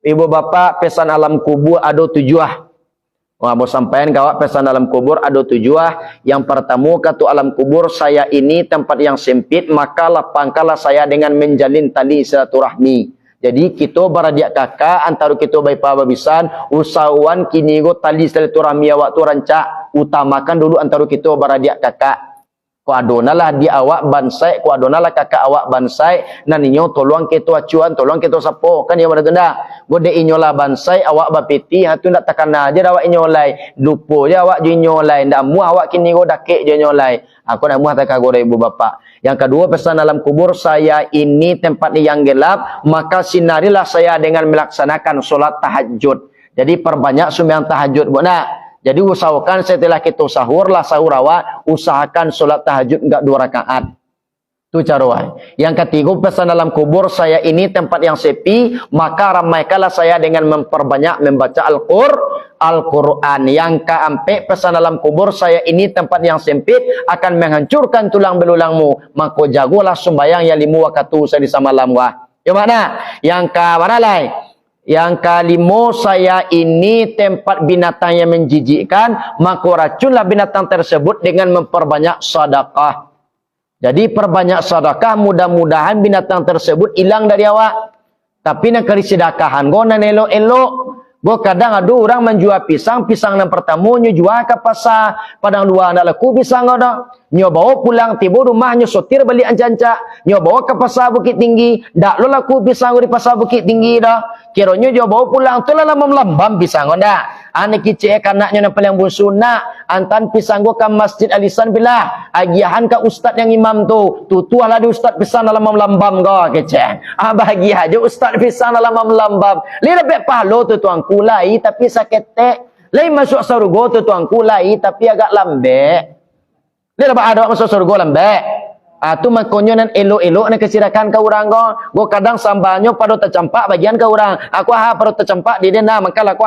ibu bapa pesan alam kubur ada 7. Wah, mau sampaikan kawak pesan alam kubur ada 7. Yang pertama kata alam kubur, saya ini tempat yang sempit, maka lapangkanlah saya dengan menjalin tali silaturahmi. Jadi kita beradik kakak antara kita baik pa babisan, usahawan kini go tali silaturahmi awak tu rancak utamakan dulu antara kita beradik kakak. Ko adonalah di awak bansai, ko adonalah kakak awak bansai, naninyo tolong kita acuan, tolong kita sapo, kan ya pada genda. Gode inyola bansai awak bapeti, hatu ndak takana aja awak inyolai, lupo je awak je inyolai, ndak mu awak kini go dakek je inyolai. Aku nak muah tak gore ibu bapa. Yang kedua pesan alam kubur, saya ini tempat yang gelap, maka sinarilah saya dengan melaksanakan solat tahajud. Jadi perbanyak sembahyang tahajud, Bu nak. Jadi usahakan setelah kita sahur lah sahur awak, usahakan solat tahajud enggak 2 rakaat. Itu cara. Yang ketiga pesan dalam kubur, saya ini tempat yang sepi, maka ramaikanlah saya dengan memperbanyak membaca Al-Quran. Yang keempat pesan dalam kubur, saya ini tempat yang sempit, akan menghancurkan tulang belulangmu, maka jagolah sembahyang yang 5 waktu saya di samalam wah. Yang mana? Yang ke mana lain? Yang kelima, saya ini tempat binatang yang menjijikkan, maka racunlah binatang tersebut dengan memperbanyak sedekah. Jadi perbanyak sedekah, mudah-mudahan binatang tersebut hilang dari awak. Tapi nak kari sedekahan, go nan elok-elok. Go kadang ada orang menjual pisang yang pertama nyo jual ke pasar, padang dua nak laku pisang ada. Nyo bawa pulang tiba rumah nyo sotir balik ancanca, nyo bawa ke pasar Bukit Tinggi, dak lo laku pisang di pasar Bukit Tinggi dah. Kiranya dia bawa pulang tu lah lambam pisang dah. Anak kecil kanaknya yang paling busu nak antan pisang go ke Masjid Alisan bila agihan ke ustaz yang imam tu tuah lah di ustaz pisang dalam lambam go kecil. Bahagia aja ustaz pisang dalam lambam. Li lebih pahlo tu tuang kulai tapi saketek. Lain masuk surga tu tuang kulai tapi agak lambek. Li lebih ada masuk surga lambek. Tu makanya nan elok-elok nak kesirakan ke orang go kadang sambalnya pada tercampak bagian ke orang. Aku pada tercampak di dena maka aku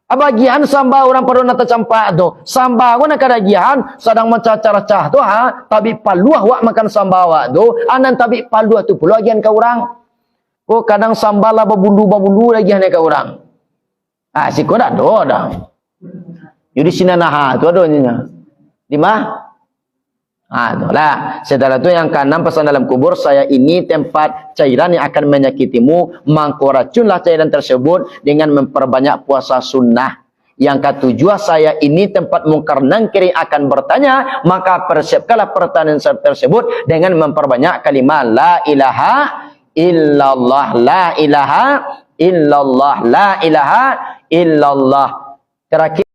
bagian sambal orang pada nak tercampak tu. Sambal aku nak kadagian sedang mencacar-cah tu tapi paluah wak makan sambal wak tu. Anan tapi paluah tu pula bagian ke orang. Ko kadang sambal lah babulu lagi ke orang. Siko dah dah. Jadi sinanaha tu adanya. Di mah? Itulah. Setelah itu yang keenam pesan dalam kubur, saya ini tempat cairan yang akan menyakitimu, mangko racunlah cairan tersebut dengan memperbanyak puasa sunnah. Yang ketujuh, saya ini tempat mungkar nangkir akan bertanya, maka persiapkanlah pertanyaan tersebut dengan memperbanyak kalimat la ilaha illallah, la ilaha illallah, la ilaha illallah. Terakhir,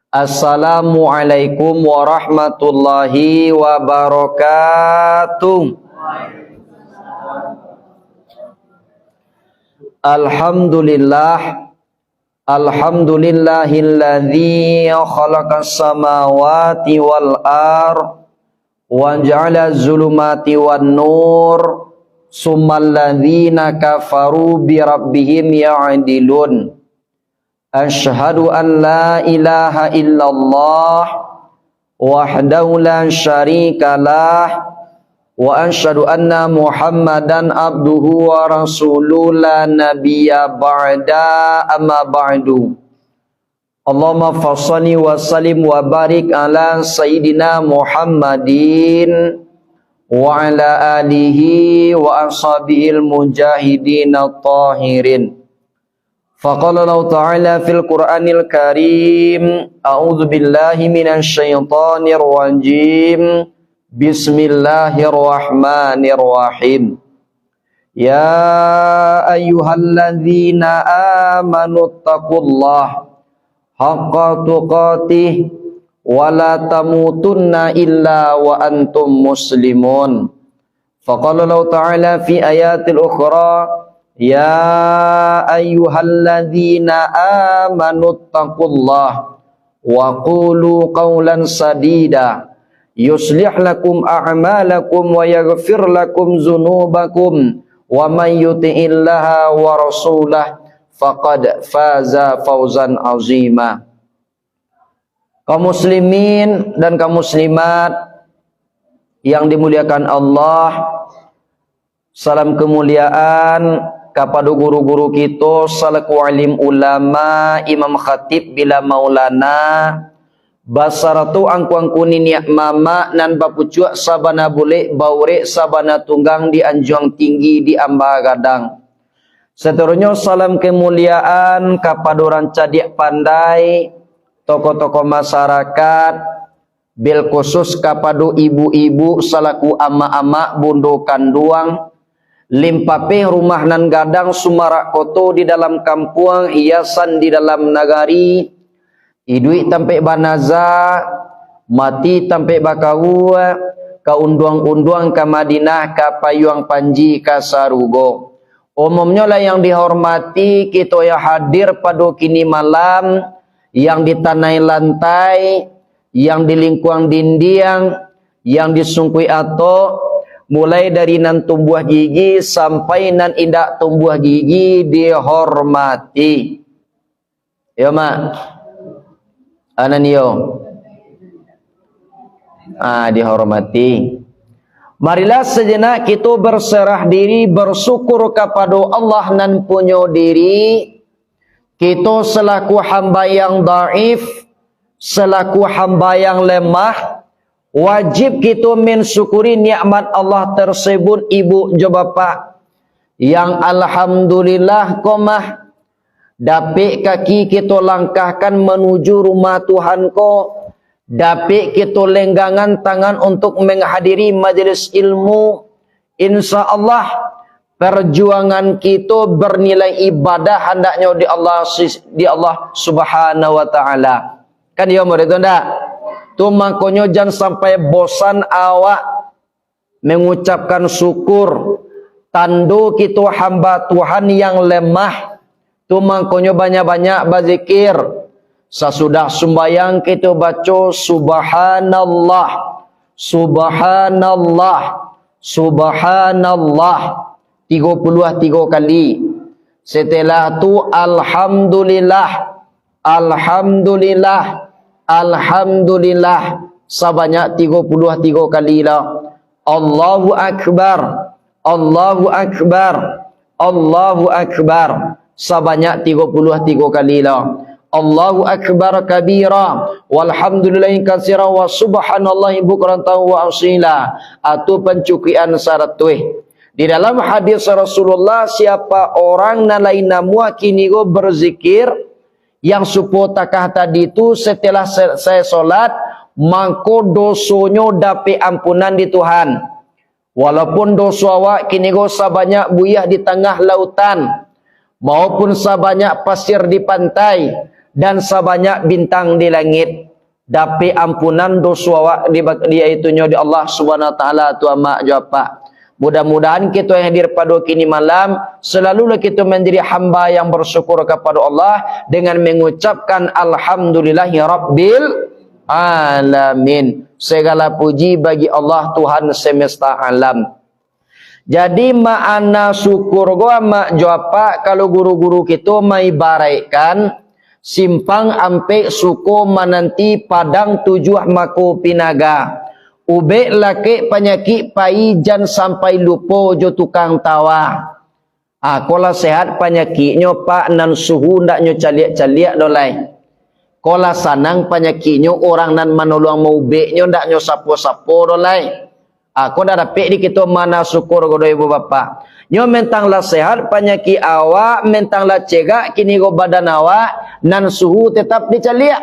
Assalamualaikum warahmatullahi wabarakatuh. Alhamdulillah. Alhamdulillahilladzi khalaqas samawati wal ardh wa ja'ala zulumati wan nur summal ladzina kafaru bi rabbihim ya'dilun. Asyhadu an la ilaha illallah wahdahu la syarikalah wa asyhadu anna Muhammadan abduhu wa rasuluhu la nabiyya ba'da amma ba'du. Allahumma fassalli wa sallim wa barik ala sayyidina Muhammadin wa ala alihi wa ashabihil mujahidin at-tahirin. Faqala Allah Ta'ala fil Qur'anil Karim, a'udzu billahi minasy syaithanir rajim. Bismillahirrahmanirrahim. Ya ayyuhalladzina amanu taqullaha haqqa tuqatih wa la tamutunna illa wa antum muslimun. Faqala Allah Ta'ala fi ayatil ukhra, ya ayyuhalladzina amanu taqullaha wa qulu qawlan sadida yuslih lakum a'malakum wa yaghfir lakum dzunubakum wa may yuti'illaha wa rasulahu faqad faza fawzan azima. Kaum muslimin dan kaum muslimat yang dimuliakan Allah, salam kemuliaan kepada guru-guru kita salaku alim ulama imam khatib bila maulana basaratu angku niniak mama nan bapucuk sabana boleh baure sabana tunggang di anjuang tinggi di amba gadang. Seterusnya salam kemuliaan kepada orang cadiak pandai, tokoh-tokoh masyarakat, bil khusus kepada ibu-ibu salaku ama-ama bundo kanduang, limpape rumah nan gadang sumarak koto di dalam kampung, hiasan di dalam nagari, idui tampe banaza, mati tampe bakau, ka unduang-unduang ka Madinah, ka payuang panji, ka sarugo. Umumnya lah yang dihormati, kita yang hadir pada kini malam, yang di tanah lantai, yang di lingkuang dinding, yang disungkui ato, mulai dari nan tumbuh gigi sampai nan indak tumbuh gigi dihormati. Ya mak, ananio, dihormati. Marilah sejenak kita berserah diri, bersyukur kepada Allah nan punya diri. Kita selaku hamba yang dhaif, selaku hamba yang lemah, wajib kita mensyukuri nikmat Allah tersebut ibu jo bapa. Yang alhamdulillah komah dapat kaki kita langkahkan menuju rumah Tuhan ko. Dapat kita lenggangan tangan untuk menghadiri majlis ilmu. InsyaAllah perjuangan kita bernilai ibadah hendaknya di Allah Subhanahu wa taala. Kan ya murid ndak? Tu makanya jangan sampai bosan awak mengucapkan syukur. Tanda kita hamba Tuhan yang lemah. Tu makanya banyak-banyak berzikir. Sesudah sembahyang kita baca subhanallah, subhanallah, subhanallah 33 kali. Setelah itu alhamdulillah, alhamdulillah, alhamdulillah sebanyak 33 kali lah. Allahu akbar, Allahu akbar, Allahu akbar sebanyak 33 kali lah. Allahu akbar kabira walhamdulillahi katsira wa subhanallahi bukratan wa asila. Atau pencukian syarat tuih. Di dalam hadis Rasulullah, siapa orang nan lain namua kini go berzikir yang supo takah tadi itu setelah saya solat, mangko dosonyo dapat ampunan di Tuhan. Walaupun dosa awak kini go sabanyak buyah di tengah lautan, maupun sabanyak pasir di pantai, dan sebanyak bintang di langit, dapat ampunan dosa awak di itunya di Allah Subhanahu wa taala tu amak jawab. Mudah-mudahan kita yang hadir pada kini malam selalulah kita menjadi hamba yang bersyukur kepada Allah dengan mengucapkan alhamdulillahi rabbil alamin. Segala puji bagi Allah Tuhan semesta alam. Jadi makna syukur gua mak jawab kalau guru-guru kita mai baraikan simpang ampe suku menanti padang tujuh mako pinaga. Ube laki penyakit paijan sampai lupa jo tukang tawa. Kola sehat penyakitnya pak nan suhu ndaknya caliak-caliak dolai. Kola sanang penyakitnya orang nan menolong mau ubeknya ndaknya sapo-sapo dolai. Kau dah dapat di kita mana syukur kepada ibu bapa. Nyo mentanglah sehat penyakit awak, mentanglah cegak kini go badan awak nan suhu tetap dicaliak.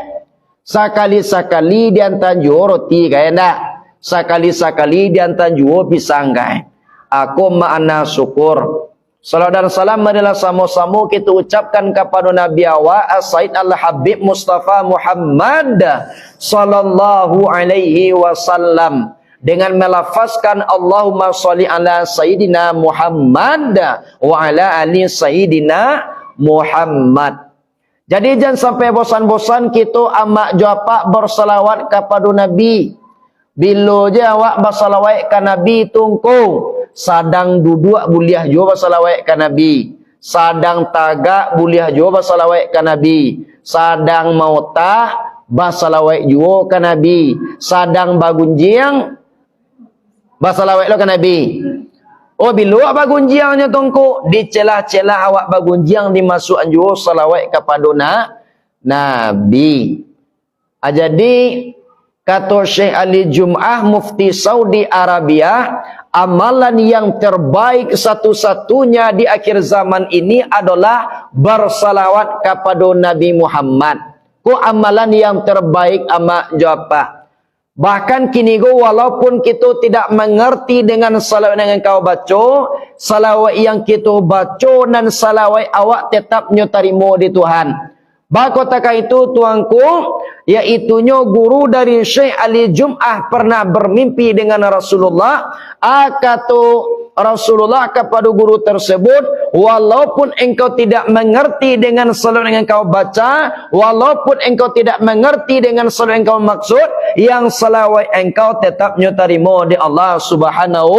Sakali-sakali diantan juo roti kaya ndak. Sakali-sakali diantan juo pisang kaya. Aku makna syukur. Salam dan salam adalah sama-sama kita ucapkan kepada Nabi awak As-Said Al-Habib Mustafa Muhammad sallallahu alaihi wasallam. Dengan melafazkan Allahumma sholli ala Sayyidina Muhammad wa ala ali Sayyidina Muhammad. Jadi jangan sampai bosan-bosan kita amak japak bersalawat kepada Nabi. Bila je awak bersalawat ke Nabi tungku, sadang duduk buliah juga bersalawat ke Nabi. Sadang tagak buliah juga bersalawat ke Nabi. Sadang mautah bersalawat juga ke Nabi. Sadang bagunjiang Basalawat lo ke Nabi. Oh bila awak bagunjiangnya tongko di celah-celah awak bagunjiang dimasuk anjur salawat kepada Nabi. Jadi kata Syekh Ali Jum'ah Mufti Saudi Arabia, amalan yang terbaik satu-satunya di akhir zaman ini adalah bersalawat kepada Nabi Muhammad. Ku amalan yang terbaik amak jawab. Bahkan kini go walaupun kita tidak mengerti dengan salawat yang kau baca, salawat yang kita baca dan salawat awak tetap nyotarimo di Tuhan. Bakotakah itu tuanku, yaitunya guru dari Syekh Ali Jum'ah pernah bermimpi dengan Rasulullah. Kata Rasulullah kepada guru tersebut, walaupun engkau tidak mengerti dengan salawat yang kau baca, walaupun engkau tidak mengerti dengan salawat yang kau maksud, yang salawat engkau tetap nyotarimo di Allah Subhanahu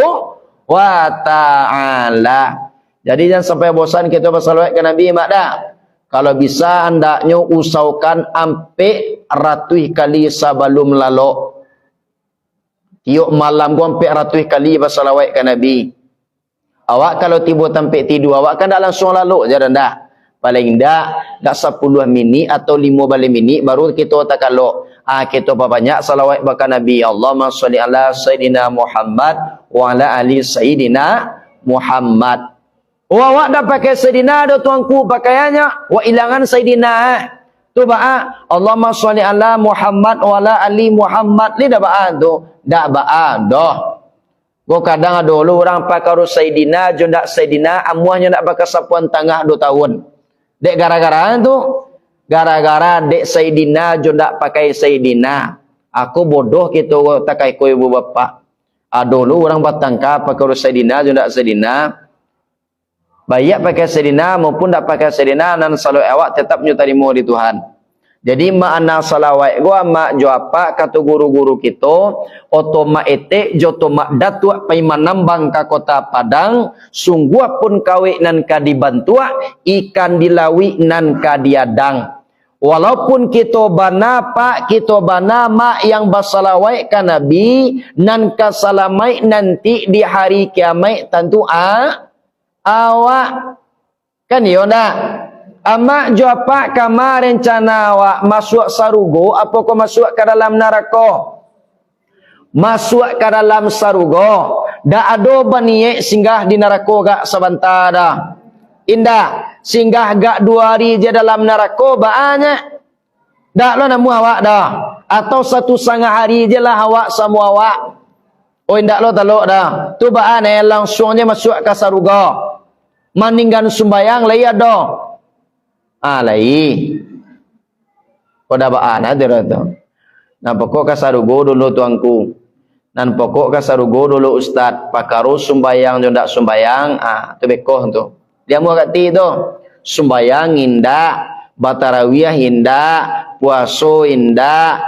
wa ta'ala. Jadi jangan sampai bosan kita bersalawat ke Nabi mak dah. Kalau bisa hendaknya usaukan ampe ratus kali sebelum lalu. Tiap malam gua ampe ratus kali bersalawat ke Nabi. Awak kalau tiba sampai tidur, awak kan dah langsung lalu je dah. Paling dah 10 minit atau 15 minit baru kita tak kalau. Kita banyak salawat baka Nabi. Allahumma sholli ala Sayyidina Muhammad wa ala ali Sayyidina Muhammad. Awak dah pakai Sayyidina dah tuanku pakaiannya. Wa ilangan Sayyidina. Tu ba'a. Allahumma sholli ala Muhammad wa ala ali Muhammad. Ni dah ba'a tu. Dah ba'a dah. Gua kadang ada dulu orang pakai Sayyidina, jondak Sayyidina, amuahnya nak pakai sapuan tengah 2 tahun. Dek gara-gara tu. Gara-gara dek Sayyidina jondak pakai Sayyidina. Aku bodoh kita tak kai ko ibu bapa. Dulu orang batangka pakai Sayyidina jondak Sayyidina. Baik pakai Sayyidina maupun tak pakai Sayyidina dan salawat awak tetap nyutarimo di Tuhan. Jadi makna salawat gua mak jawapa kata guru-guru kita, otoma ete jotoma datua paimanambang ka kota Padang, sungguh pun kawe nan kadibantua ikan dilawi nan kadiadang. Walaupun kita bana pak, kita bana mak yang bersalawat ka Nabi nan kasalamai nanti di hari kiamat tentu awak kan yo ndak. Amak jawab kama rencana awak masuk sarugo apa kau masuk ke dalam neraka? Masuk ke dalam sarugo. Dak ada baniek singgah di neraka gak sebentar dah. Indah singgah gak 2 hari je dalam neraka banyak. Dak lo namu awak dah. Atau 1,5 hari je lah awak semua awak. Oh indak lo taluk dah. Tu baan langsungnya masuk ke sarugo. Maninggan sumbayang lai ada. Lai. Pada baan ada tu. Nan pokok kasarugo dulu tuanku. Nan pokok kasarugo dulu ustaz. Pakaru sumbayang jondak sumbayang. Tu bekoh tu. Dia mau kati tu. Sumbayang indah, batarawiyah indah, puaso indah,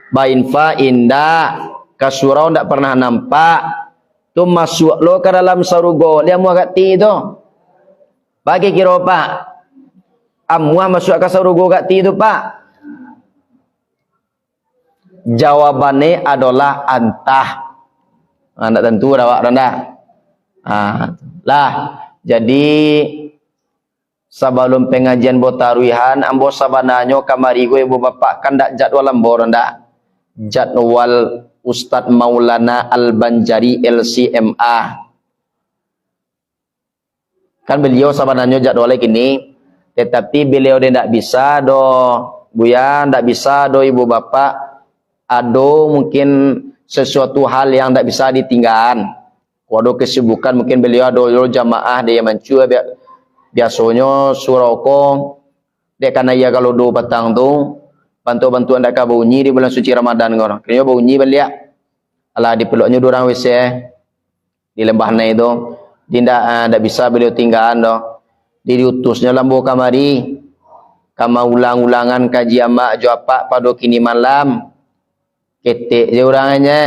bainfa indah, kasurau ndak pernah nampak. Tu masuk lo ke dalam sarugo. Dia mau kati tu. Bagi kira pak. Amuah masuk ke sarugo kati tu pak. Jawabannya adalah antah. Nak tentu dah pak dah. Lah. Jadi sebelum pengajian botaruihan ambo sabananyo kamari gue ibu bapak kan dak jadwal ambor ndak. Jadwal Ustaz Maulana Al-Banjari LCMA. Kan beliau sabananyo jadwalnya kini. Tetapi beliau dia tidak bisa do Buya, tidak bisa do ibu bapak. Ado mungkin sesuatu hal yang tidak bisa ditinggalkan. Waduh kesibukan mungkin beliau ada jamaah dia mencua biasanya suroko. Dia karena ia kalau do petang tu bantu-bantuan dak ka bunyi di bulan suci Ramadan ngono. Kenya bunyi beliau. Alah di peluknya dorang WC di lembah na itu. Dia ndak bisa beliau tinggalkan do. Diutusnya lambo kamari kama ulang-ulangan kaji amak jawab pada kini malam ketek je orangnya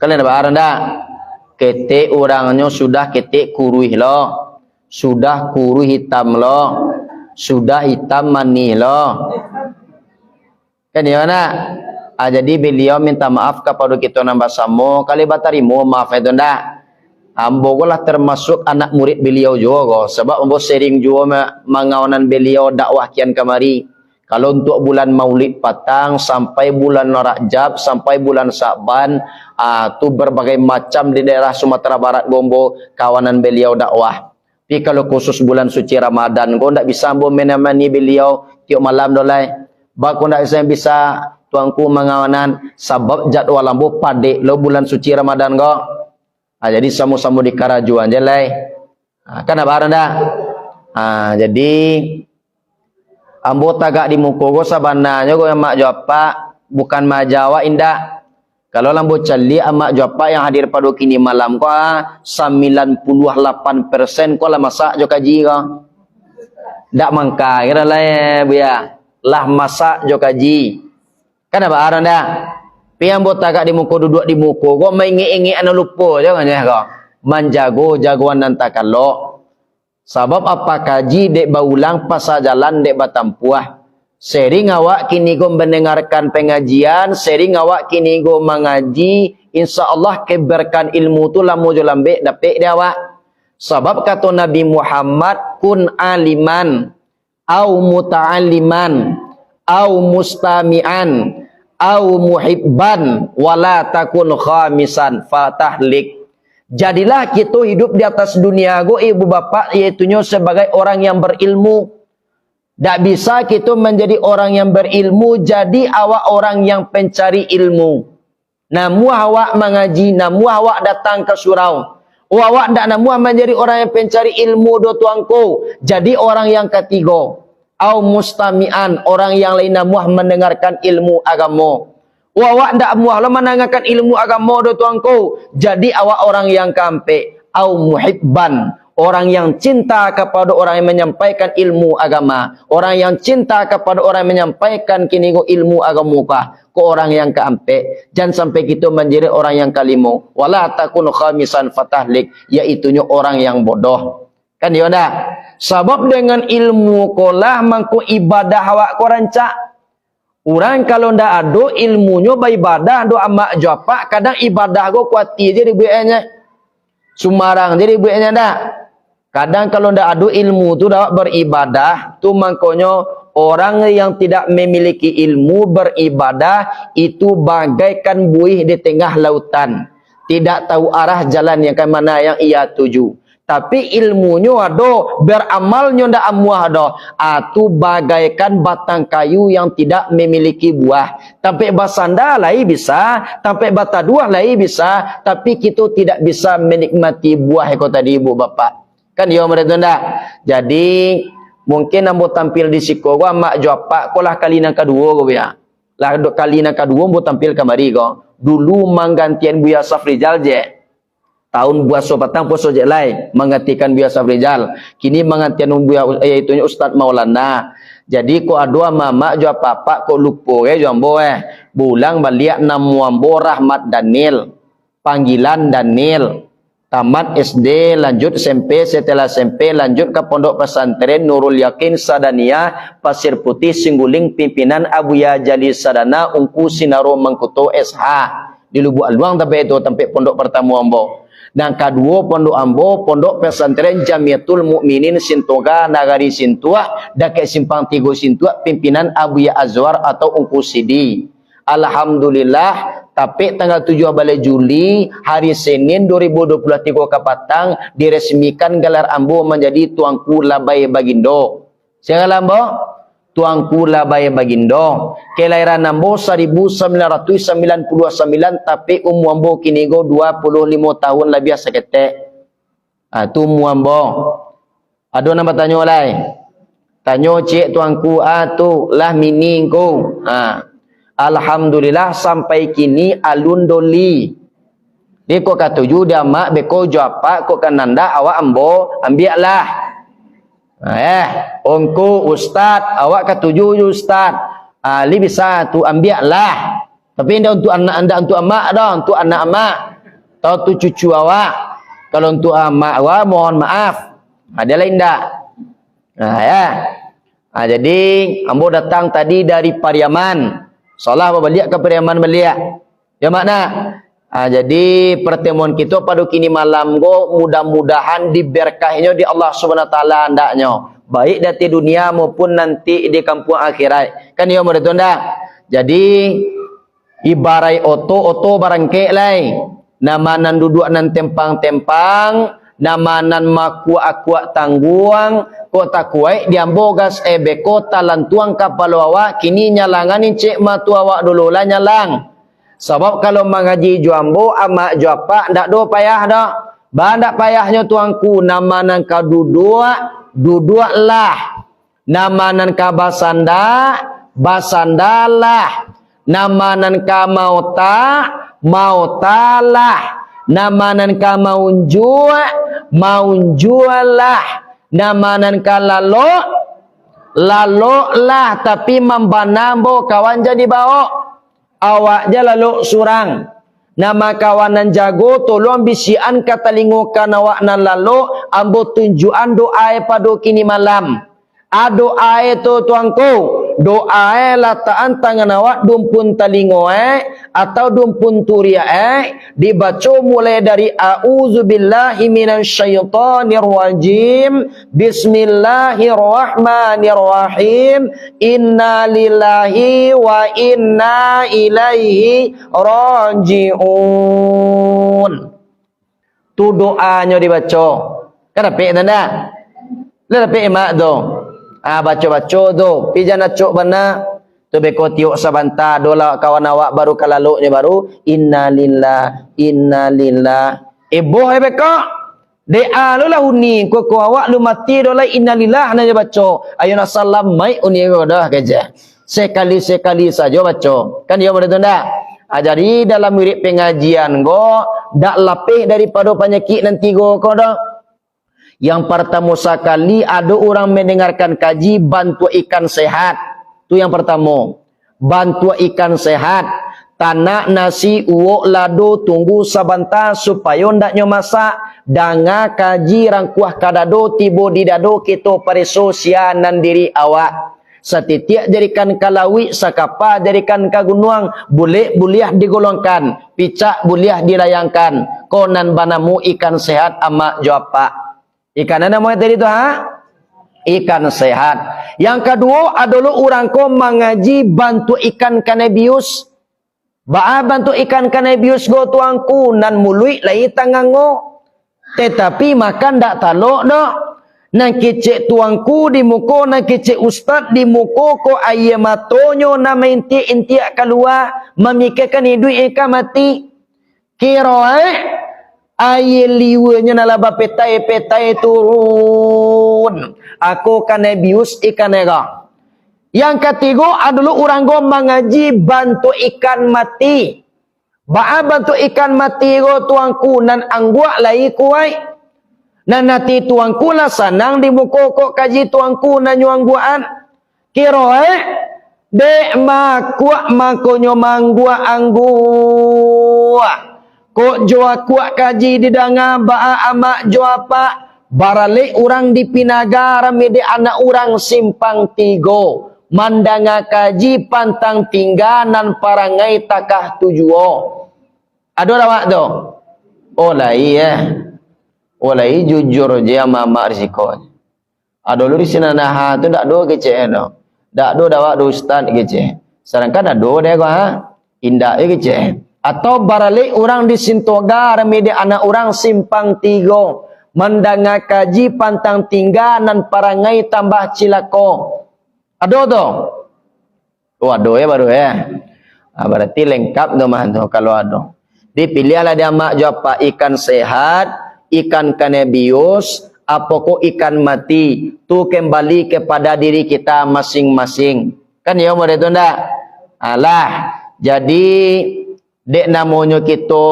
kalian ada barang dah ketek orangnya sudah ketek kuruih lo sudah kuruh hitam lo sudah hitam manih lo kan di mana Jadi beliau minta maaf kepada kita nambah samo kali batarimu maaf itu ndak. Ambo lah termasuk anak murid beliau juga sebab ambo sering juga mengawanan beliau dakwah kian kamari. Kalau untuk bulan Maulid patang sampai bulan Rajab sampai bulan Sa'ban tu berbagai macam di daerah Sumatera Barat gombo kawanan beliau dakwah. Tapi kalau khusus bulan suci Ramadan kau ndak bisa ambo menemani beliau tiap malam dolai. Ba kau ndak bisa tuangku mengawanan sebab jadwal ambo pade lo bulan suci Ramadan kau. Jadi sama-sama di karajuan je lai. Kan apa anda? Jadi ambo tagak di muka go sabananya go yang mak jawab bukan majawa indah. Kalau lambo cali amak jawab yang hadir pada kini malam ko 98% ko lah masak jo kaji ko. Dak mangka kira lah buya. Lah masak jo kaji. Kan apa anda? Piang bot tagak di muka duduk di muka kau mengingi-ingi anu lupa jangan ya kau menjago jagoan nanti kalau sebab apa kaji dek baulang pasal jalan dek batampuah sering awak kini kau mendengarkan pengajian sering awak kini kau mengaji insyaallah keberkan ilmu tu lamu jolambe dapet dia awak sebab kata Nabi Muhammad kun aliman au muta'alliman au mustami'an au muhibban wala takun khamisan fatahlik. Jadilah kita hidup di atas dunia go ibu bapak yaitunya sebagai orang yang berilmu. Tak bisa kita menjadi orang yang berilmu jadi awak orang yang pencari ilmu. Namu awak mengaji, namu awak datang ke surau. Awak tak namu menjadi orang yang pencari ilmu do tuangku. Jadi orang yang ketiga. Au mustami'an orang yang lain namuah mendengarkan ilmu agama. Awak ndak muah lo mendengarkan ilmu agama do tuangku. Jadi awak orang yang kampe. Au muhibban orang yang cinta kepada orang yang menyampaikan ilmu agama. Orang yang cinta kepada orang yang menyampaikan kini ilmu agama kah. Ko orang yang keampe. Jangan sampai kita menjadi orang yang kalimu. Wala takun khamisan fatahlik yaitunya orang yang bodoh. Kan dia ndak? Sebab dengan ilmu kolah mangko ibadah awak ko rancak. Orang kalau ndak ada ilmunya beribadah do amak japak kadang ibadah go kuati je dibuatnya. Sumarang jadi buatnya ndak. Kadang kalau ndak ada ilmu tu dak beribadah tu mangkonyo orang yang tidak memiliki ilmu beribadah itu bagaikan buih di tengah lautan. Tidak tahu arah jalan yang ke mana yang ia tuju. Tapi ilmunya ada, beramalnya ndak amuah ada. Itu bagaikan batang kayu yang tidak memiliki buah. Tapi basanda lai bisa, tapi bata dua lai bisa, tapi kita tidak bisa menikmati buah itu tadi ibu bapak. Kan dia mereka ndak. Jadi mungkin ambo tampil di siko gua mak japak ko lah kali nang kedua go ya. Lah kali nang kedua ambo tampil kamari go. Dulu manggantian Buya Safrizal je. Tahun puasa petang puasa je lai menggantikan Buya Safrizal. Kini menggantikan Buya yaitu Ustaz Maulana. Jadi ko adua mama jo papa ko lupo jombo bulang balik namuambo Rahmat Daniel. Panggilan Daniel. Tamat SD, lanjut SMP, setelah SMP lanjut ke Pondok Pesantren Nurul Yakin Sadania, Pasir Putih Singguling pimpinan Abuya Jali Sadana Ungku Sinaro Mangkuto SH. Di Lubuk Alwang tapi itu tempat pondok pertama ambo. Dan kedua pondok ambo, pondok pesantren Jamiatul Mukminin Sintoga Nagari Sintua, Dake Simpang Tigo Sintua, pimpinan Abuya Azwar atau Ungku Sidi. Alhamdulillah, tapi tanggal 7 balai Juli, hari Senin 2023 ke Patang, diresmikan gelar ambo menjadi Tuanku Labai Bagindo. Siapa ambo? Tuanku Labai Bagindo. Kelahiran ambo 1999 tapi umur ambo kini go 25 tahun lebih seketek. Tu umur ambo. Ada nama tanya oleh. Tanya cik tuanku tu lah mining ko. Alhamdulillah sampai kini alun doli. Dia kok katuju dia mak beko jawab kok kananda awak ambo ambiaklah. Ongku ustaz, awak ketujuh ustaz. Ali bisa tu ambiaklah. Tapi anda untuk anak anda untuk amak dah, untuk anak amak. Atau tu cucu awak. Kalau untuk amak awak mohon maaf. Ada lain tak? Jadi ambo datang tadi dari Pariaman. Salah belia ke periaman belia. Ya makna. Jadi pertemuan kita pada kini malam go mudah-mudahan diberkahnya di Allah Subhanahu wa taala andaknya. Baik di dunia maupun nanti di kampung akhirat. Kan ya mudah ndak? Jadi ibarai oto barangke lai. Nama nan duduk nan tempang-tempang, nama nan makua-akua tangguang, kota kuai diambo gas kota lantuang kapal awak kini nyalanganin cek matu awak dulu lah nyalang. Sebab kalau mengaji juambo amak juapa ndak do payah dah. Bandak payahnya tuangku nama nan ka duduk lah. Nama nan ka basandalah. Nama nan ka mautalah. Nama nan ka maunjualah. Nama nan ka lalo lah tapi membanambo kawan jadi bawa. Awak je lalu surang. Nama kawanan jago tolong bisian kata lingukan awak nan lalu ambo tunjuan doa pada kini malam. Doa itu tuangku. Doa lataan tangan awak dumpun talingo atau dumpun turia dibaca mulai dari a'udzubillahi minasyaitonir rajim bismillahirrahmanirrahim inna lillahi wa inna ilaihi rajiun. Tu doanya dibaca. Kan apa tanda? Lah apa mak tu? Baca-baca tu. Pijana cok bana. Tu beko tiuk sabanta. Dola kawan awak baru kalaluknya baru. Inna lillah. Boh beko. Dea lu lah uni. Ku awak lu mati dola inna lillah. Nanya baca. Ayuna salam mai uni ko dah kerja. Sekali-sekali saja baca. Kan dia boleh tu ndak? Jadi dalam murid pengajian go. Dak lapih daripada penyakit nanti go ko dah. Yang pertama sekali ada orang mendengarkan kaji bantu ikan sehat. Tu yang pertama. Bantu ikan sehat. Tanak nasi uok lado tunggu sabanta supaya ndaknya masak. Danga kaji rangkuah kadado tibo di dado kita parisosianan diri awak. Setiap jadikan kalawi sakapa jadikan kagunuang boleh digolongkan. Picak boleh dilayangkan. Konan banamu ikan sehat amak jawab. Ikan mana mau tadi tu Ikan sehat. Yang kedua adalah orang ko mengaji bantu ikan kanabius. Bantu ikan kanabius go tuangku nan mului lai tangango. Tetapi makan dak talok dak. Nan kecek tuangku di muko nan kecek ustaz di muko ko aye matonyo na inti keluar memikirkan hidup ikan mati. Kira aye liwanya nalaba petai turun. Aku kanabius ikan nega. Yang ketiga adalah orang go mengaji bantu ikan mati. Bantu ikan mati go tuangku nan anggua lai kuai. Nan nanti tuangku lah sanang di muka kok kaji tuangku nan nyuangguaan. Kira dek makonyo manggua anggua. Kok jua kuat kaji di danga ba'a amak jua pak. Baralik orang di Pinaga rame di anak orang simpang tigo. Mandanga kaji pantang tingganan parangai takah tujuo. Ada rawak tu? Olai Olai jujur je mama risiko. Ada lu di sini nah tu dak do kecek no. Dak do dawak do ustaz kecek. Sedangkan ada dia ko indah kecek. Atau baralik orang di Sintoga remedi anak orang simpang tigo. Mendanga kaji pantang tingganan parangai tambah cilako. Ada tu? Oh ada ya baru ya. Berarti lengkap tu mah tu kalau ada. Dipilihlah dia mak jawab ikan sehat, ikan kanabius, apa kok ikan mati. Tu kembali kepada diri kita masing-masing. Kan ya mau itu ndak? Alah. Jadi dek namanya kita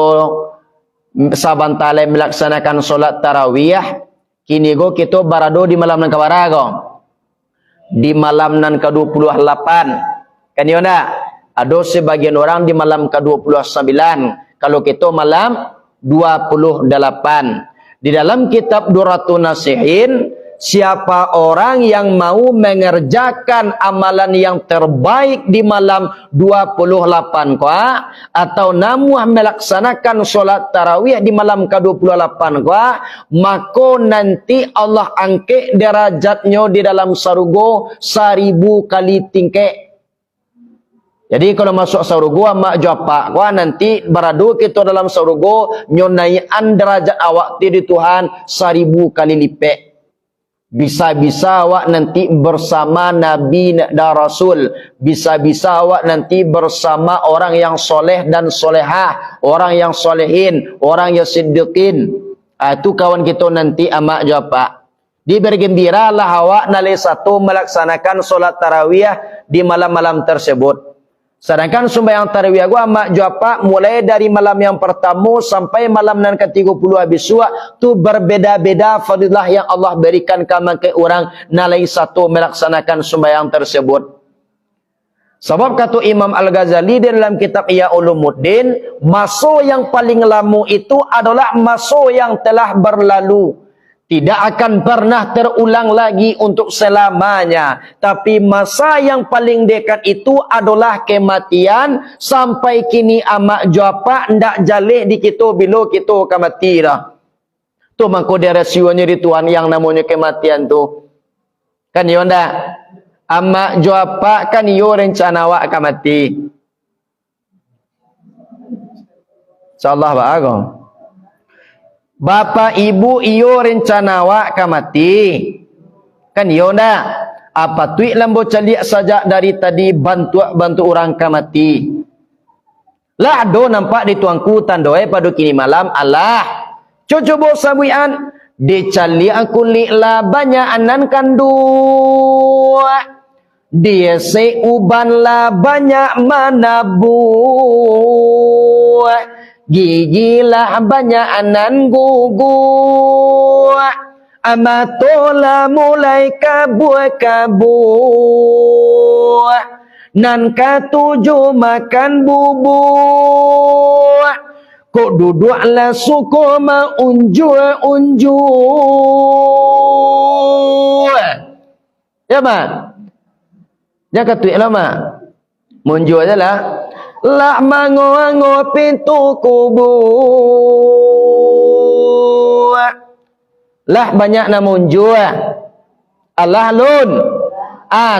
saban tale melaksanakan solat tarawih. Kini go kita barado di malam nan kabarago. Di malam nan ke-28. Kan ya ndak? Ada sebagian orang di malam ke-29. Kalau kita malam 28. Di dalam kitab Duratun Nasihin siapa orang yang mau mengerjakan amalan yang terbaik di malam 28 kuah, atau namuah melaksanakan solat tarawih di malam ke-28 kuah, maka nanti Allah angkat derajatnya di dalam surga 1000 kali tingkat. Jadi kalau masuk surga mak jawab kuah, nanti beradu kita dalam surga nyonaian derajat awak di Tuhan 1000 kali lipat. Bisa-bisa awak nanti bersama Nabi dan Rasul. Bisa-bisa awak nanti bersama orang yang soleh dan solehah. Orang yang solehin. Orang yang siddiqin. Itu kawan kita nanti amak jawab. Bergembiralah awak nalai satu melaksanakan solat tarawih di malam-malam tersebut. Sedangkan sembahyang tarawih gua mak jawab mulai dari malam yang pertama sampai malam nan ke-30 habis suak tu berbeda-beda fadilah yang Allah berikan ke orang nalai satu melaksanakan sembahyang tersebut. Sebab kata Imam Al-Ghazali dalam kitab Ihya Ulumuddin, masa yang paling lama itu adalah masa yang telah berlalu. Tidak akan pernah terulang lagi untuk selamanya. Tapi masa yang paling dekat itu adalah kematian. Sampai kini amak jawab ndak jalih di kita bila kita akan mati dah. Tu maka dia rasionya di Tuhan yang namanya kematian tu. Kan ya ndak? Amak jawab kan yo rencana awak akan mati. InsyaAllah bahagia. Bapa ibu iyo rencana awak akan mati. Kan iyo ndak? Apa tuik lambo caliak saja dari tadi bantu orang akan mati. Lah do nampak di tuangku tandoe pada kini malam Allah. Coba sabuian dicaliak kulik lah banyak anan kandu. Dia seuban lah banyak manabu. Gigilah banyak anan gugu. Amatola mulai kabur. Nan katuju makan bubuk. Kok duduklah suku maunju-unju. Ya mak? Jangan katuik lah mak. Munju aja lah. Lah mango-ango pintu kubur. Lah banyak nama unjur. Allah lun.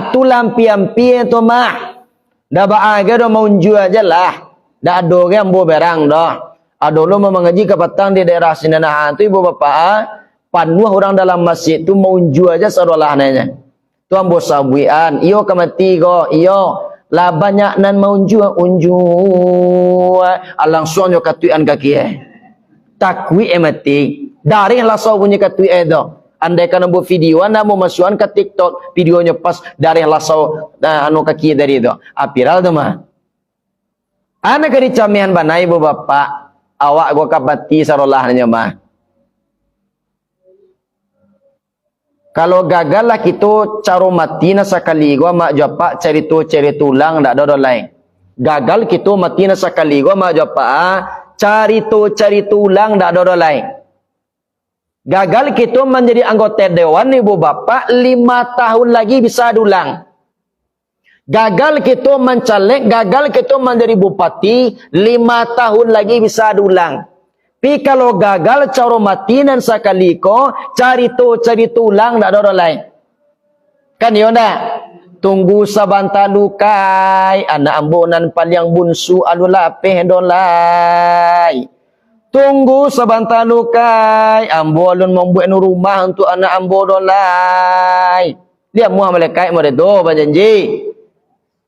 Tu lampi-lampi tu mah. Dah baaga dah mau unjur aja lah. Dah ada orang bawa berang dah. Ada orang mengaji ke petang di daerah Sinanahan tu ibu bapa. Panuh orang dalam masjid tu mau unjur aja seolah nanya. Tu ambo sabuian. Iyo kemati go. Iyo. Lah banyak nan maunju langsung yo katuian kaki takwi mati dari langsung punya katui do andai kan buat video anda mau masukan ke TikTok videonya pas dari langsung anu kaki dari do apiral tu mah anak kali camian banai ibu bapak awak gua kapati sarolahnya mah. Kalau gagal lah kita caro mati na sekali gua mak jawab cari tulang ndak ada lain. Gagal kita mati na sekali gua mak jawab cari tulang ndak ada lain. Gagal kita menjadi anggota dewan ibu bapak 5 tahun lagi bisa dulang. Gagal kita mencalek, gagal kita menjadi bupati 5 tahun lagi bisa dulang. Tapi kalau gagal caro mati dan sekali ko cari tulang ndak ada orang lain. Kan yo ndak? Tunggu sabanta lukai anak ambonan paling bunsu alula pehdolai. Tunggu sabanta lukai ambo alun membuat rumah untuk anak ambo dolai. Dia muah malaikat meredo berjanji.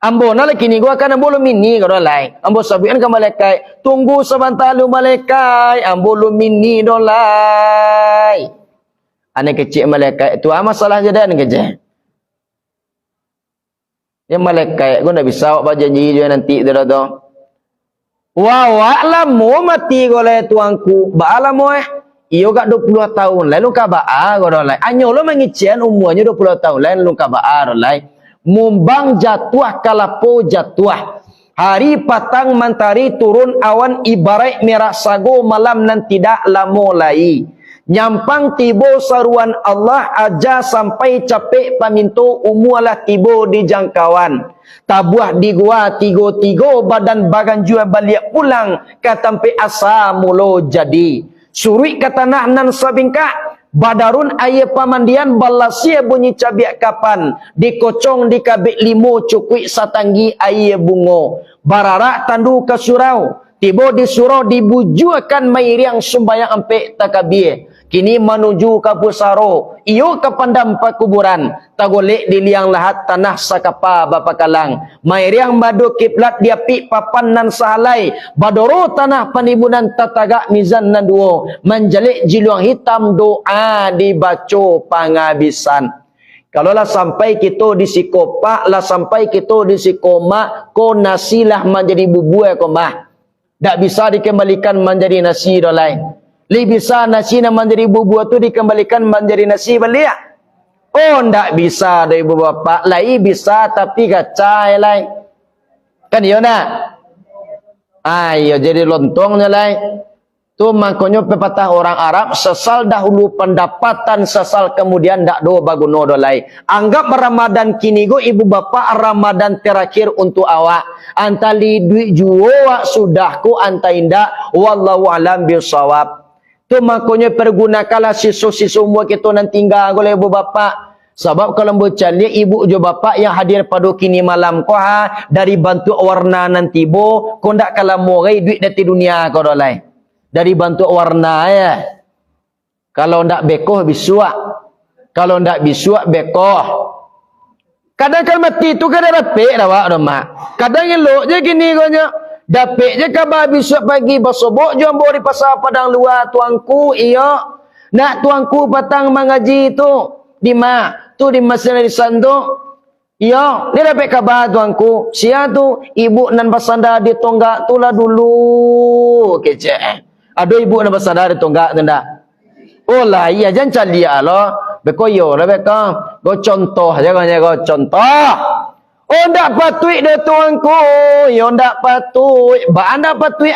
Ambo na lagi ni gua kan ambo lu mini kau dolai. Ambo sabuin ke malaikat. Tunggu sebentar lu malaikat. Ambo lu mini dolai. Anak kecil malaikat itu masalah je dan kerja. Yang malaikat gua nak bisa awak berjanji dia nanti dia tu. Wow, alamu mati goleh tuangku. Ba alamu iyo gak 20 tahun lalu ka ba gua dolai. Anyo lu mengician umurnya 20 tahun lalu ka ba dolai. Mumbang jatuh kalapo jatuh. Hari patang mentari turun awan ibarat merah sago malam nan tidak lama lai. Nyampang tibo saruan Allah aja sampai capek paminto umualah tibo di jangkauan. Tabuah di gua tigo-tigo badan bagan jua balik pulang katampe asa mulo jadi. Suri kata nan sabingka badarun aye pamandian balasia bunyi cabiak kapan dikocong di kabik limo cukui satanggi aye bungo. Bararak tandu ke surau. Tibo di surau dibujuakan mairiang sumbayang ampe takabie. Kini menuju ke pusaro. Iyo ke pandam pakuburan. Tagolek di liang lahat tanah sakapa bapakalang. Mairiang badu kiblat dia pi papan nan sahalai. Badoro tanah panibunan tatagak mizan nan duo. Menjelik jiluang hitam doa dibaco pangabisan. Kalau lah sampai kita di sikopak, lah sampai kita di sikoma, ko nasilah menjadi bubuai komah. Tak bisa dikembalikan menjadi nasi dolai. Lebih bisa nasi nak menjadi bubuai tu dikembalikan menjadi nasi balik. Oh, tak bisa dari ibu bapa. Lai bisa tapi kacai lai. Kan iya nak? Ayo jadi lontongnya lai. Tu makanya pepatah orang Arab, sesal dahulu pendapatan, sesal kemudian dak do baguno dolai. Anggap Ramadan kini go ibu bapa Ramadan terakhir untuk awak. Antali duit jual sudah ku antainda wallahu alam bisawab. Tu makanya pergunakanlah sisu-sisu umur kita nan tinggal oleh ibu bapa. Sebab kalau bercali ibu jo bapa yang hadir pada kini malam ko ha dari bantu warna nan tibo ko ndak kala morai duit dari dunia ko dolai. Dari bantu warna ya. Kalau ndak bekoh bisuak. Kalau ndak bisuak bekoh. Kadang kan mati tu kadang dapik dah wak mak. Kadang elok je gini konya. Dapik je kabar bisuak pagi basobok je ambo di pasar padang luar tuangku iya. Nak tuangku patang mengaji tu di mak tu di masjid di sanduk. Iya, ni dapat kabar tuanku. Sia tu ibu nan basanda di tonggak tu lah dulu. Kecek. Ada ibu nan basanda di tonggak tu ndak? Oh lah iya jangan cari dia lah. Beko yo lah beko. Go contoh jangan go contoh. Oh ndak patut de tuanku. Yo ndak patut. Ba anda patut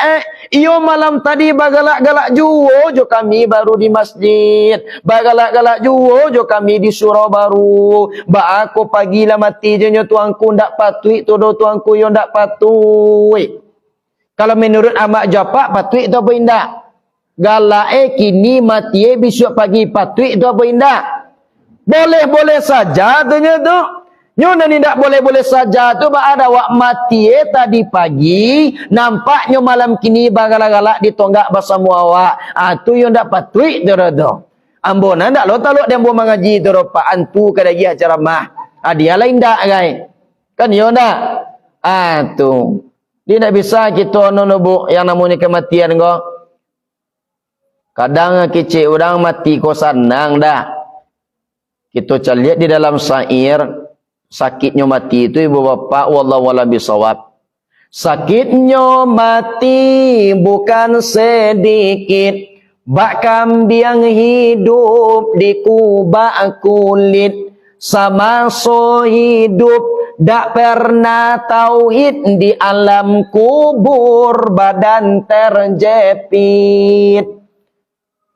iyo malam tadi bagalak-galak juo jo kami baru di masjid. Bagalak-galak juo jo kami di surau baru. Ba aku pagi lah mati je nyo tuanku ndak patut tu do tuanku yo ndak patut. Kalau menurut amak japak patut tu apa indak? Galak kini mati besok pagi patut tu apa indak? Boleh-boleh saja tanya tu. Nyo nani ndak boleh-boleh saja tu ba ada wak mati tadi pagi nampaknya malam kini bagalak-galak ditonggak bersama awak. Tu yo ndak patut tu do. Ambon ndak lo taluk dia ambo mengaji tu pak antu kada gi acara mah. Dia lain ndak gai. Kan yo ndak. Tu. Dia ndak bisa kita nono yang namanya kematian go. Kadang kecil orang mati ko senang dah. Kita lihat di dalam syair sakitnya mati itu ibu bapa wallahu a'lam bisawab. Sakitnya mati bukan sedikit, bak kambing hidup di kubak kulit, sama so hidup dak pernah tauhid di alam kubur badan terjepit.